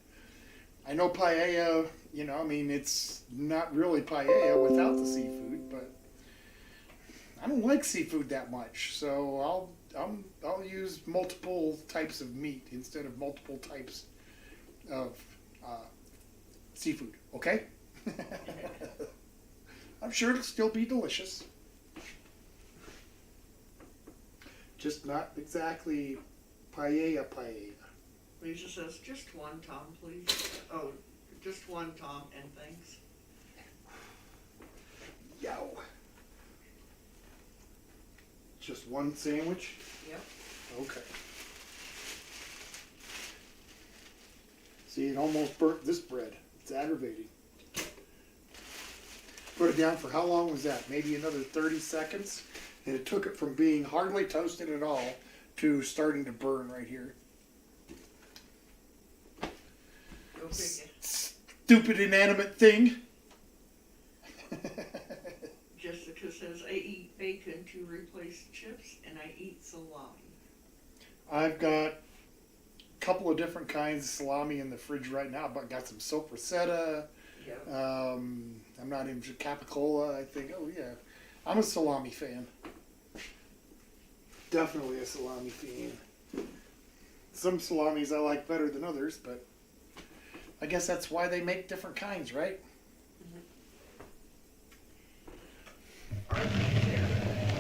I know paella, I mean, it's not really paella without the seafood, but I don't like seafood that much. So I'll use multiple types of meat instead of multiple types of seafood, okay? I'm sure it'll still be delicious. Just not exactly paella.
Lisa says, just one, Tom, please. Oh, just one, Tom, and thanks.
Yow. Just one sandwich?
Yep.
Okay. See, it almost burnt this bread. It's aggravating. Put it down for how long was that? Maybe another 30 seconds? And it took it from being hardly toasted at all to starting to burn right here.
Go figure.
Stupid inanimate thing.
Jessica says, I eat bacon to replace chips, and I eat salami.
I've got a couple of different kinds of salami in the fridge right now, but got some sopressata.
Yep.
I'm not even capicola. I think. Oh yeah, I'm a salami fan. Definitely a salami fan. Some salamis I like better than others, but I guess that's why they make different kinds, right?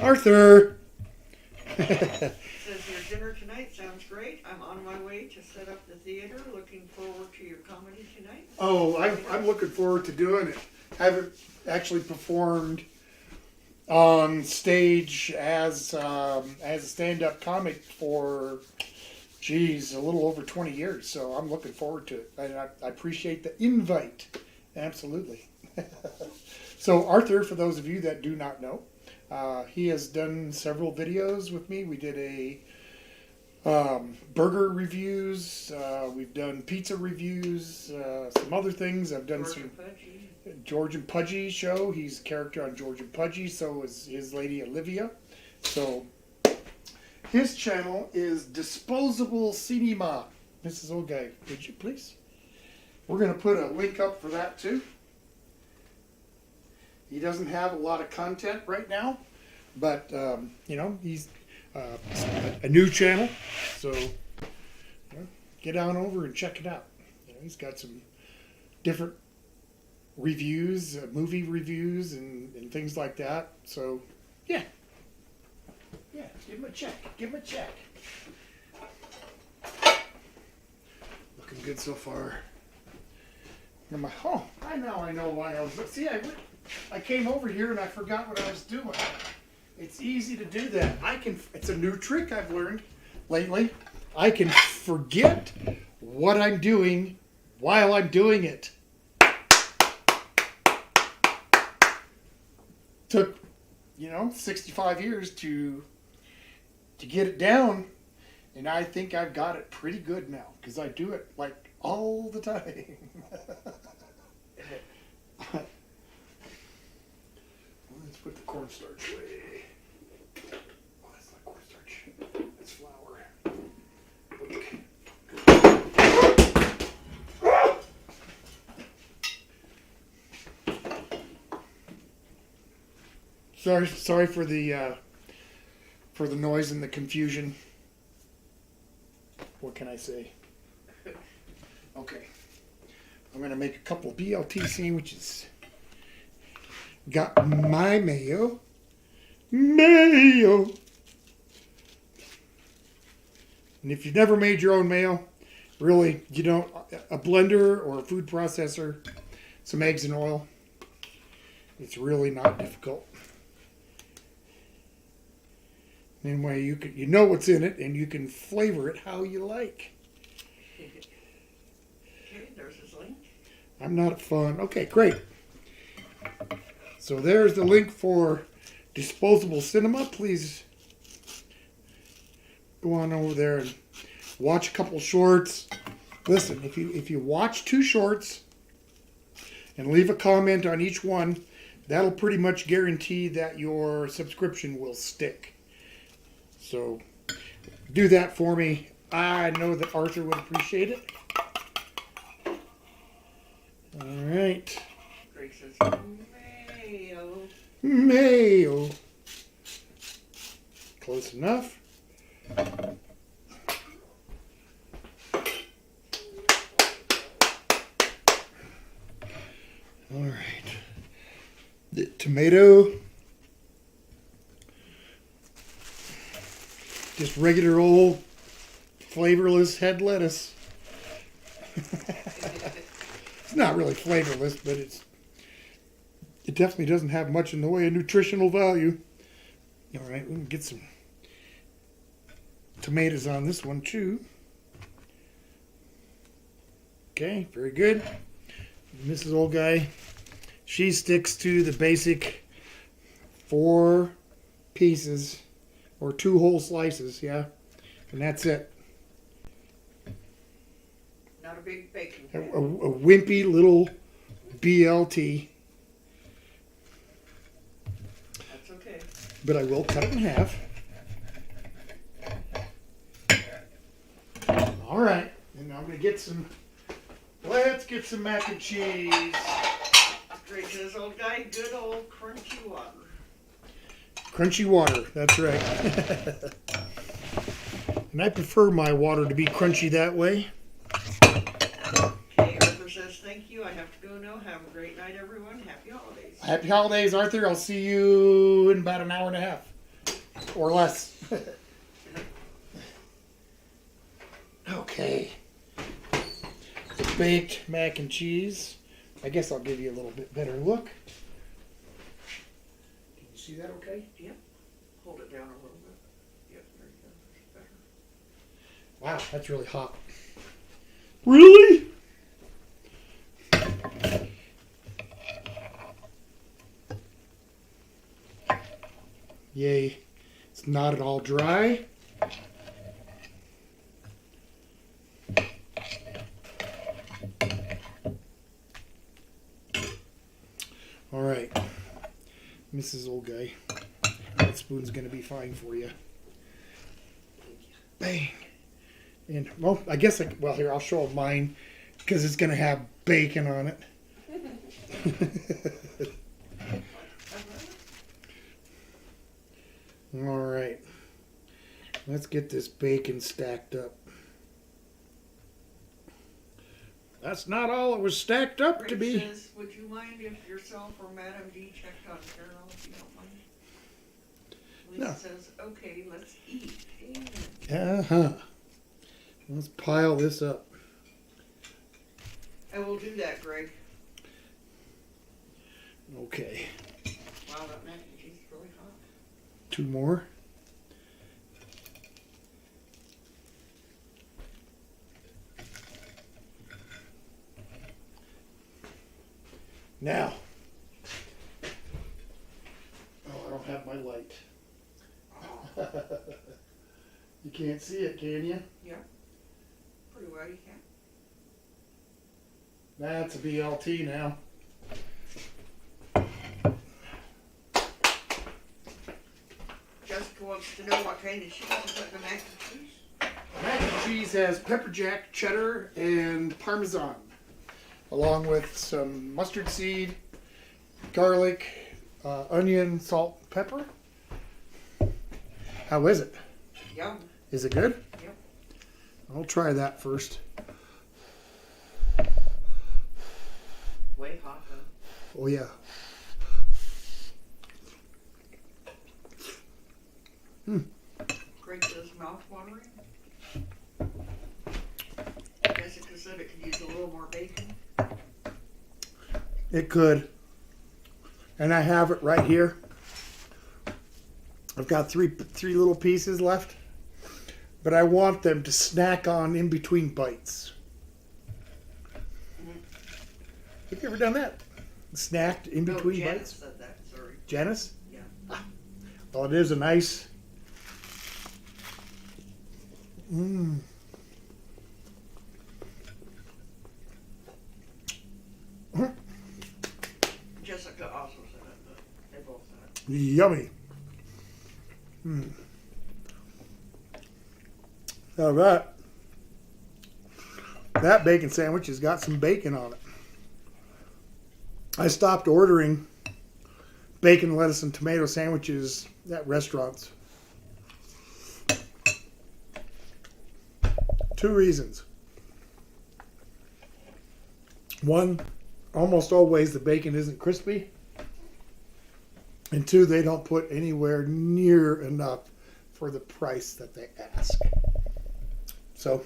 Arthur.
Says your dinner tonight sounds great. I'm on my way to set up the theater. Looking forward to your comedy tonight.
Oh, I'm looking forward to doing it. I haven't actually performed on stage as a stand-up comic for, a little over 20 years. So I'm looking forward to it. I appreciate the invite. Absolutely. So Arthur, for those of you that do not know, he has done several videos with me. We did a burger reviews. We've done pizza reviews. Some other things. I've done some George and Pudgy show. He's a character on George and Pudgy. So is his lady Olivia. So his channel is Disposable Cinema. Mrs. Old Guy, would you please? We're going to put a link up for that too. He doesn't have a lot of content right now, but you know, he's a new channel, so you know, get on over and check it out. You know, he's got some different reviews, movie reviews, and things like that. So yeah, give him a check. Give him a check. Looking good so far. I'm like, oh, I know why I was. See, I came over here and I forgot what I was doing. It's easy to do that. It's a new trick I've learned lately. I can forget what I'm doing while I'm doing it. Took, 65 years to get it down, and I think I've got it pretty good now because I do it like all the time. Let's put the cornstarch away. Oh, that's not cornstarch. That's flour. Okay. Sorry for the noise and the confusion. What can I say? Okay. I'm going to make a couple of BLT sandwiches. Got my mayo. Mayo! And if you've never made your own mayo, really, you don't, a blender or a food processor, some eggs and oil, it's really not difficult. Anyway, you know what's in it, and you can flavor it how you like.
Okay, there's his link.
I'm not fun. Okay, great. So there's the link for Disposable Cinema. Please go on over there and watch a couple shorts. Listen, if you watch 2 shorts and leave a comment on each one, that'll pretty much guarantee that your subscription will stick. So do that for me. I know that Arthur would appreciate it. All right.
Greg says mayo.
Mayo. Close enough. All right. The tomato. Just regular old flavorless head lettuce. It's not really flavorless, but it definitely doesn't have much in the way of nutritional value. All right, we can get some tomatoes on this one too. Okay, very good. Mrs. Old Guy, she sticks to the basic 4 pieces or 2 whole slices, yeah, and that's it.
Not a big baking
A
pan.
wimpy little BLT.
That's okay.
But I will cut it in half. All right, and now I'm gonna get some. Let's get some mac and cheese.
Greg says, old guy, good old crunchy water.
Crunchy water, that's right. And I prefer my water to be crunchy that way.
Okay, Arthur says, thank you. I have to go now. Have a great night, everyone. Happy holidays.
Happy holidays, Arthur. I'll see you in about an hour and a half. Or less. Okay. The baked mac and cheese. I guess I'll give you a little bit better look. Can you see that okay?
Yep. Hold it down a little bit. Yep, there you go. That's better.
Wow, that's really hot. Really? Yay. It's not at all dry. All right. Mrs. Old Guy. That spoon's going to be fine for you. Bang. And, well, I guess, here, I'll show mine because it's going to have bacon on it. All right. Let's get this bacon stacked up. That's not all it was stacked up
Rick
to be.
says, would you mind if yourself or Madam D checked on Carol if you don't mind? Lisa
No.
says, okay, let's eat. Amen.
Uh-huh. Let's pile this up.
I will do that, Greg.
Okay.
Wow, that mac and cheese is really hot.
2 more. Now. Oh, I don't have my light. You can't see it, can you?
Yeah. Pretty well you can.
That's a BLT now.
Jessica wants to know what kind of cheese is in the mac and cheese.
Mac and cheese has pepper jack, cheddar, and parmesan, along with some mustard seed, garlic, onion, salt, pepper. How is it?
Yum.
Is it good?
Yep.
I'll try that first.
Way hot though.
Oh yeah.
Greg says mouth watering. Jessica said it could use a little more bacon.
It could. And I have it right here. I've got three little pieces left. But I want them to snack on in between bites. Have you ever done that? Snacked in between
Janice
bites?
said that, sorry.
Janice?
Yeah.
Well, it is a nice. Mmm.
Jessica also said it, but they both said it.
Yummy. Mm. All right. That bacon sandwich has got some bacon on it. I stopped ordering bacon, lettuce, and tomato sandwiches at restaurants. 2 reasons. One, almost always the bacon isn't crispy. And 2, they don't put anywhere near enough for the price that they ask. So,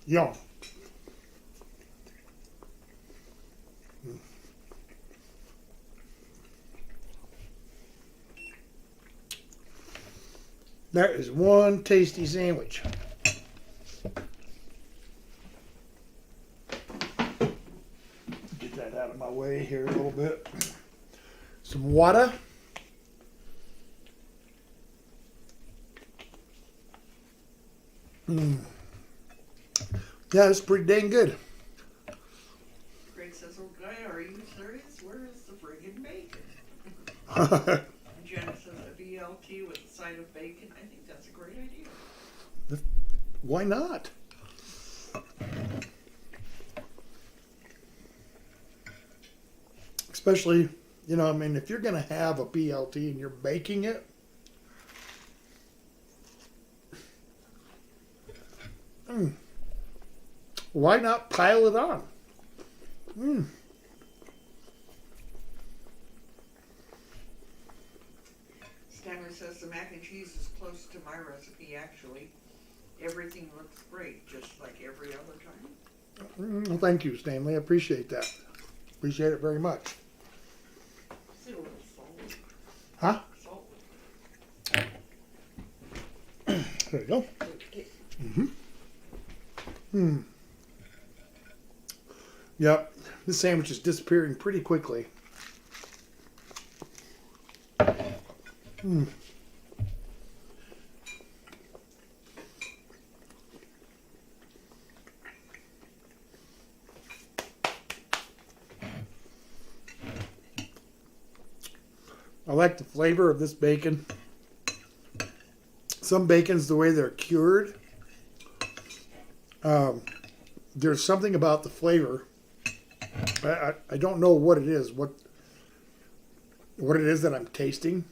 Yum. That is one tasty sandwich. Get that out of my way here a little bit. Some water. Yeah, it's pretty dang good.
Greg says, okay, are you serious? Where is the friggin' bacon? And Jenna says a BLT with a side of bacon. I think that's a great idea.
Why not? Especially, you know, I mean, if you're going to have a BLT and you're baking it, why not pile it on?
Stanley says the mac and cheese is close to my recipe, actually. Everything looks great, just like every other time.
Well, thank you, Stanley. I appreciate that. Appreciate it very much.
See a little salt.
Huh?
Salt.
There you go. Yep. This sandwich is disappearing pretty quickly. I like the flavor of this bacon. Some bacons, the way they're cured, there's something about the flavor
I don't know what it is, what it is that I'm tasting,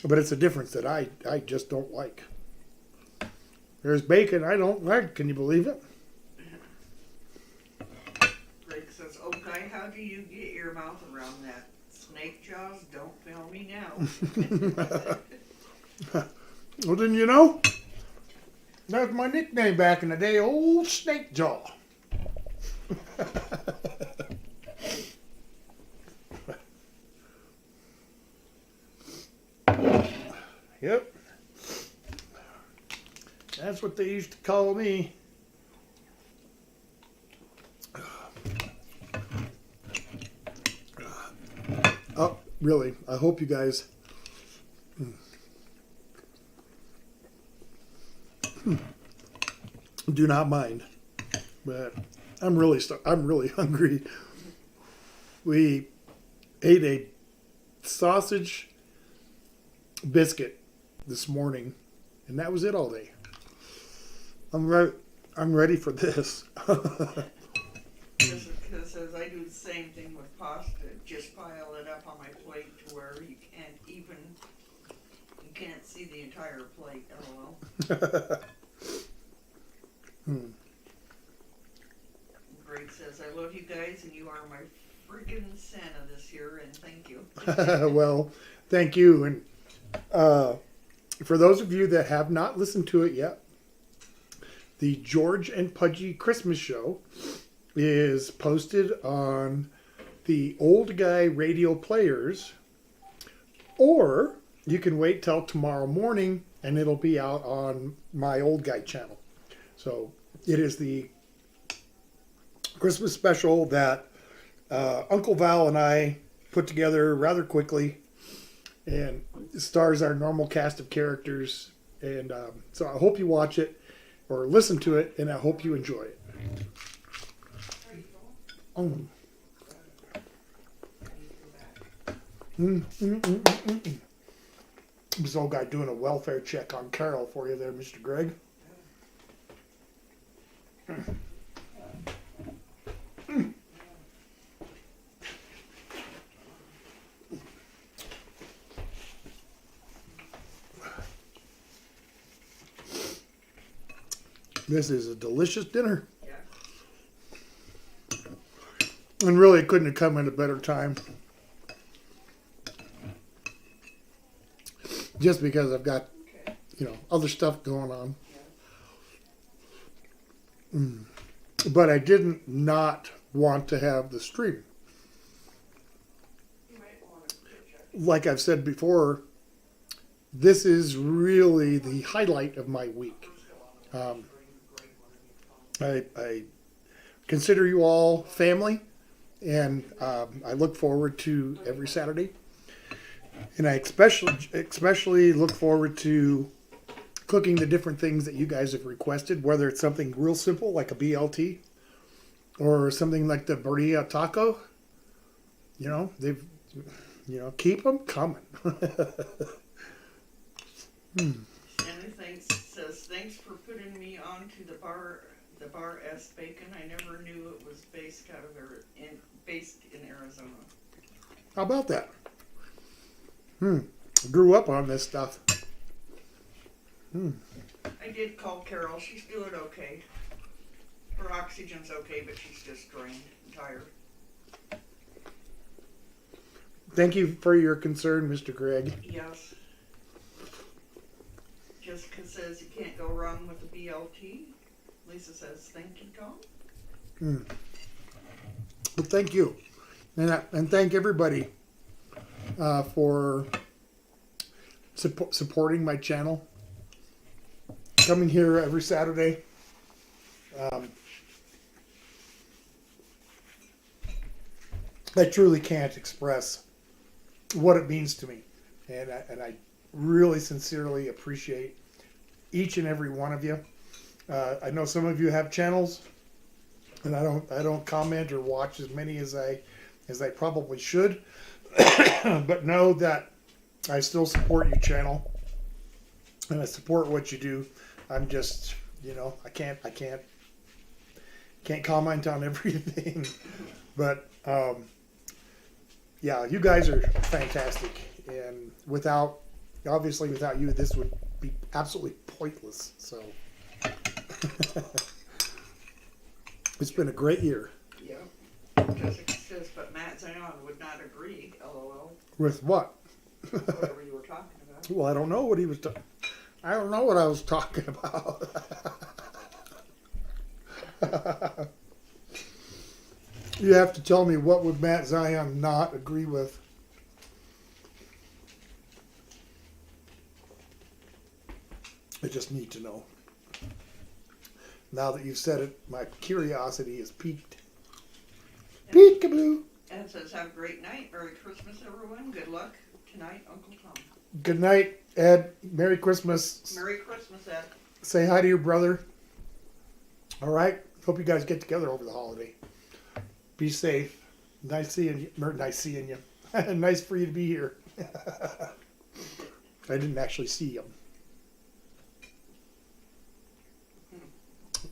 but it's a difference that I just don't like. There's bacon I don't like. Can you believe it?
Greg says, okay, how do you get your mouth around that? Snake jaws, don't fail me now.
Well, didn't you know? That was my nickname back in the day, Old Snake Jaw. Yep. That's what they used to call me. Oh, really? I hope you guys do not mind, but I'm really hungry. We ate a sausage biscuit this morning, and that was it all day. I'm ready for this.
Says I do the same thing with pasta. Just pile it up on my plate to where you can't see the entire plate. LOL. Greg says, I love you guys and you are my friggin' Santa this year, and thank you.
Well, thank you. And for those of you that have not listened to it yet, the George and Pudgy Christmas show is posted on the Old Guy Radio Players, or you can wait till tomorrow morning and it'll be out on my Old Guy channel. So it is the Christmas special that Uncle Val and I put together rather quickly, and it stars our normal cast of characters. And so I hope you watch it or listen to it, and I hope you enjoy it. This old guy doing a welfare check on Carol for you there, Mr. Greg. This is a delicious dinner.
Yeah.
And really, it couldn't have come at a better time. Just because I've got, other stuff going on. But I didn't not want to have the stream. Like I've said before, this is really the highlight of my week. I consider you all family, and I look forward to every Saturday. And I especially look forward to cooking the different things that you guys have requested, whether it's something real simple like a BLT or something like the burrito taco. Keep them coming.
And says, thanks for putting me on to the bar S bacon. I never knew it was based in Arizona.
How about that? Grew up on this stuff.
I did call Carol. She's doing okay. Her oxygen's okay, but she's just drained and tired.
Thank you for your concern, Mr. Greg.
Yes. Jessica says you can't go wrong with the BLT. Lisa says, thank you, Tom.
Well, thank you. And thank everybody for supporting my channel. Coming here every Saturday. I truly can't express what it means to me. And I really sincerely appreciate each and every one of you. I know some of you have channels, and I don't comment or watch as many as I probably should. But know that I still support your channel, and I support what you do. I'm just, I can't can't comment on everything. But yeah, you guys are fantastic, and obviously without you, this would be absolutely pointless. So it's been a great year.
Yeah. Jessica says, but Matt Zion would not agree, LOL,
With what?
whatever you were talking about.
Well, I don't know what he was I don't know what I was talking about. You have to tell me, what would Matt Zion not agree with? I just need to know. Now that you've said it, my curiosity is piqued. Peekaboo.
And it says, have a great night. Merry Christmas, everyone. Good luck tonight, Uncle Tom.
Good night, Ed. Merry Christmas.
Merry Christmas, Ed.
Say hi to your brother. All right. Hope you guys get together over the holiday. Be safe. Nice seeing you. Nice seeing you. Nice for you to be here. I didn't actually see him.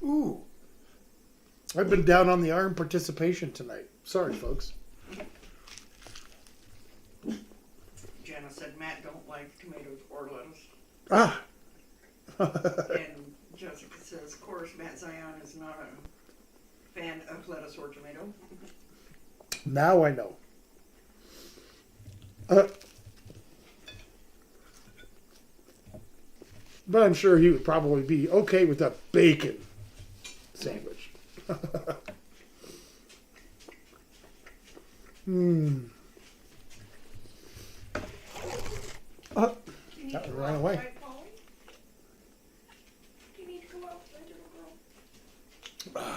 Ooh. I've been down on the arm participation tonight. Sorry, folks.
Jenna said Matt don't like tomatoes or lettuce.
Ah.
And Jessica says, of course, Matt Zion is not a fan of lettuce or tomato.
Now I know. But I'm sure he would probably be okay with a bacon sandwich. That one ran away.
You need to go outside, little girl.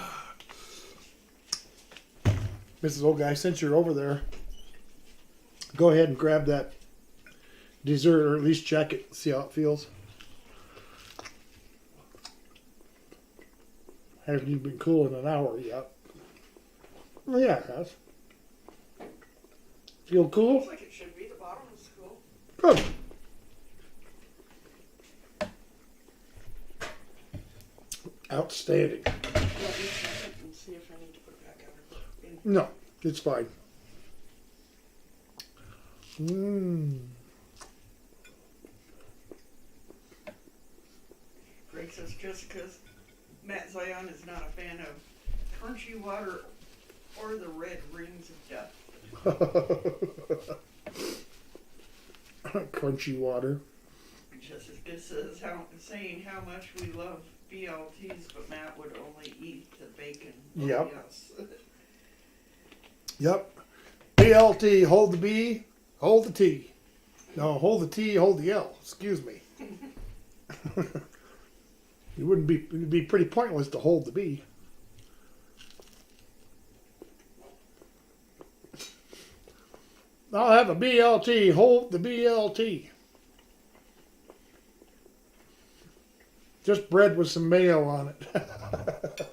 Mrs. Old Guy, since you're over there, go ahead and grab that dessert, or at least check it, see how it feels. Haven't even been cool in an hour yet. Well, yeah, it has. Feel cool?
Looks like it should be. The bottom is cool.
Good. Outstanding.
Let me check it and see if I need to put it back out or put it in.
No, it's fine. Mmm.
Greg says Jessica's Matt Zion is not a fan of crunchy water or the red rings of death.
Crunchy water.
Jessica says saying how much we love B.L.Ts, but Matt would only eat the bacon. Oh,
Yep.
yes.
Yep. B.L.T. Hold the B, hold the T. No, hold the T, hold the L. Excuse me. It'd be pretty pointless to hold the B. I'll have a B.L.T. Hold the B.L.T. Just bread with some mayo on it.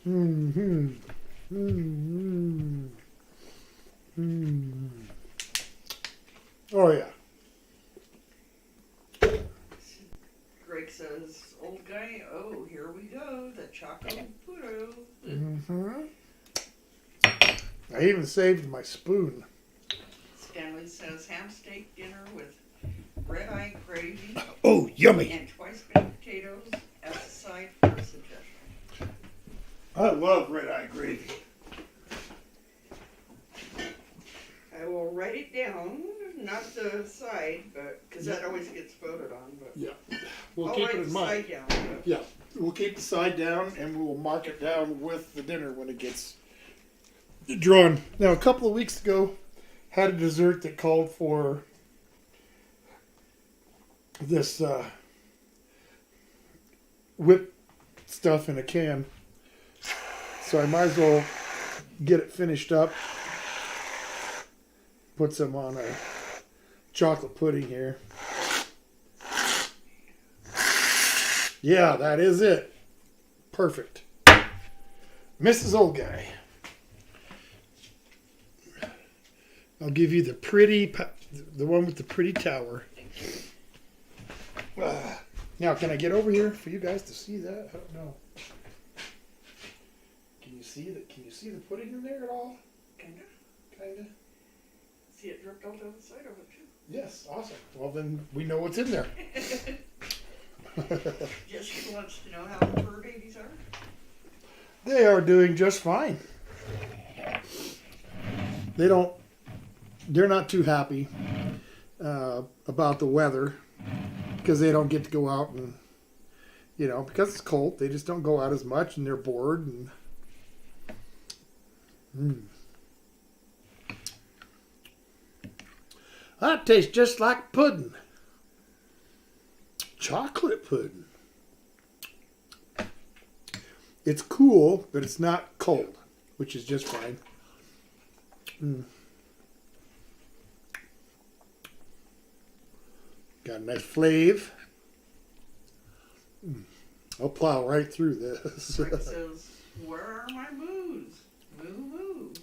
Mm-hmm. Mm-hmm. Mm-hmm. Oh, yeah.
Greg says, old guy, oh, here we go, the Choco Puro.
Mm-hmm. I even saved my spoon.
Stanley says, ham steak dinner with red-eye gravy
Oh, yummy.
and twice baked potatoes as a side for a suggestion.
I love red-eye gravy.
I will write it down, not the side, but because that always gets voted on. But
Yeah. We'll
I'll
keep
write
it in
the
mind.
side down. But
Yeah. We'll keep the side down and we'll mark it down with the dinner when it gets drawn. Now, a couple of weeks ago, had a dessert that called for this whipped stuff in a can. So I might as well get it finished up. Put some on a chocolate pudding here. Yeah, that is it. Perfect. Mrs. Old Guy. I'll give you the one with the pretty tower. Now, can I get over here for you guys to see that? I don't know. Can you see that? Can you see the pudding in there at all?
Kinda.
Kinda.
See it dripped out of the side of it too.
Yes, awesome. Well, then we know what's in there.
Jessica wants to know how the fur babies are.
They are doing just fine. They're not too happy about the weather because they don't get to go out and, because it's cold, they just don't go out as much and they're bored. And that tastes just like pudding. Chocolate pudding. It's cool, but it's not cold, which is just fine. Got a nice flavor. I'll plow right through this.
Rick says, "Where are my moos? Moo moo."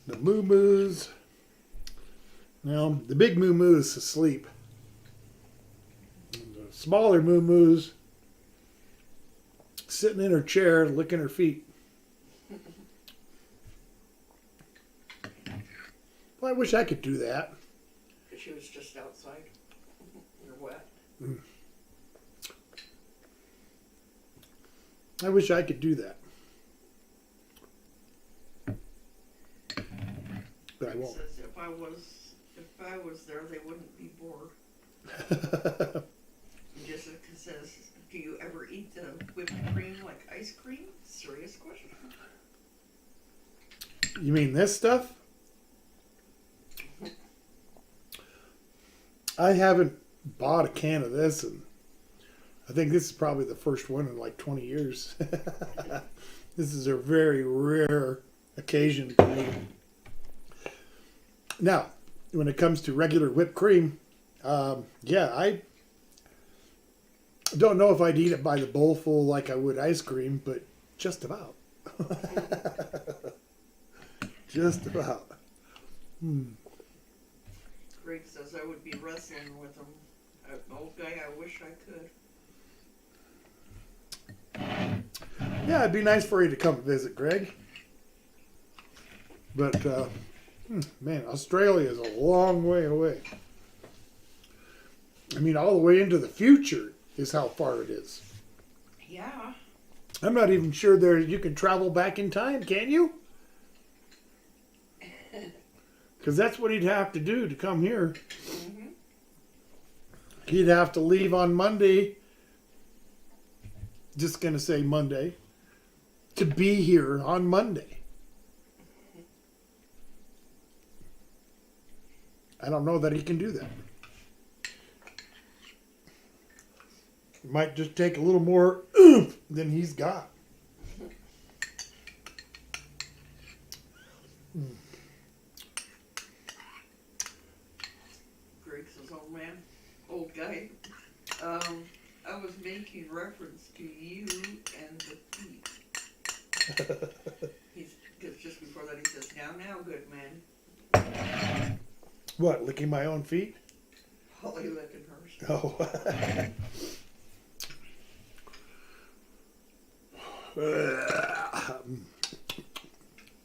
The moo moos. Well, the big moo moo is asleep. And the smaller moo moos sitting in her chair, licking her feet. Well, I wish I could do that.
Because she was just outside. You're wet.
I wish I could do that. But I
Rick
won't.
says if I was there, they wouldn't be bored. Jessica says, "Do you ever eat the whipped cream like ice cream?" Serious question.
You mean this stuff? I haven't bought a can of this, and I think this is probably the first one in like 20 years. This is a very rare occasion for me. Now, when it comes to regular whipped cream, I don't know if I'd eat it by the bowlful like I would ice cream, but just about. Just about.
Greg says I would be wrestling with him. Old guy, I wish I could.
Yeah, it'd be nice for you to come visit, Greg. But, man, Australia is a long way away. I mean, all the way into the future is how far it is.
Yeah.
I'm not even sure you can travel back in time, can you? Because that's what he'd have to do to come here.
Mm-hmm.
He'd have to leave on Monday. Just going to say Monday. To be here on Monday. I don't know that he can do that. It might just take a little more oomph than he's got.
Greg says, "Oh man, old guy, I was making reference to you and the feet." Because just before that he says, now, good man."
What, licking my own feet?
Holly licking hers.
Oh.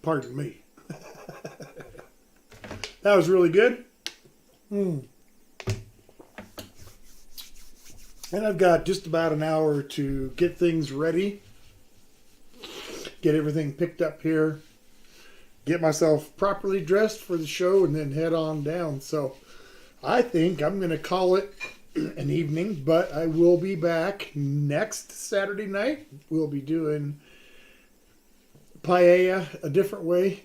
Pardon me. That was really good. And I've got just about an hour to get things ready. Get everything picked up here. Get myself properly dressed for the show and then head on down. So I think I'm going to call it an evening, but I will be back next Saturday night. We'll be doing paella a different way.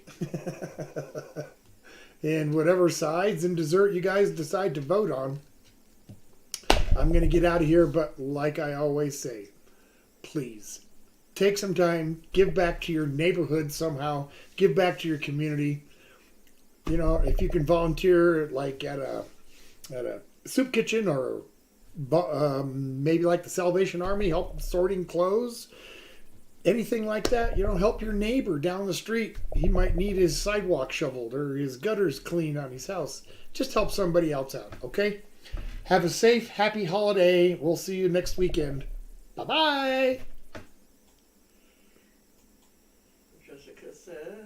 And whatever sides and dessert you guys decide to vote on. I'm going to get out of here, but like I always say, please take some time, give back to your neighborhood somehow, give back to your community. You know, if you can volunteer like at a soup kitchen or maybe like the Salvation Army, help sorting clothes. anything like that, help your neighbor down the street. He might need his sidewalk shoveled or his gutters cleaned on his house. Just help somebody else out, okay? Have a safe, happy holiday. We'll see you next weekend. Bye-bye.
Jessica says,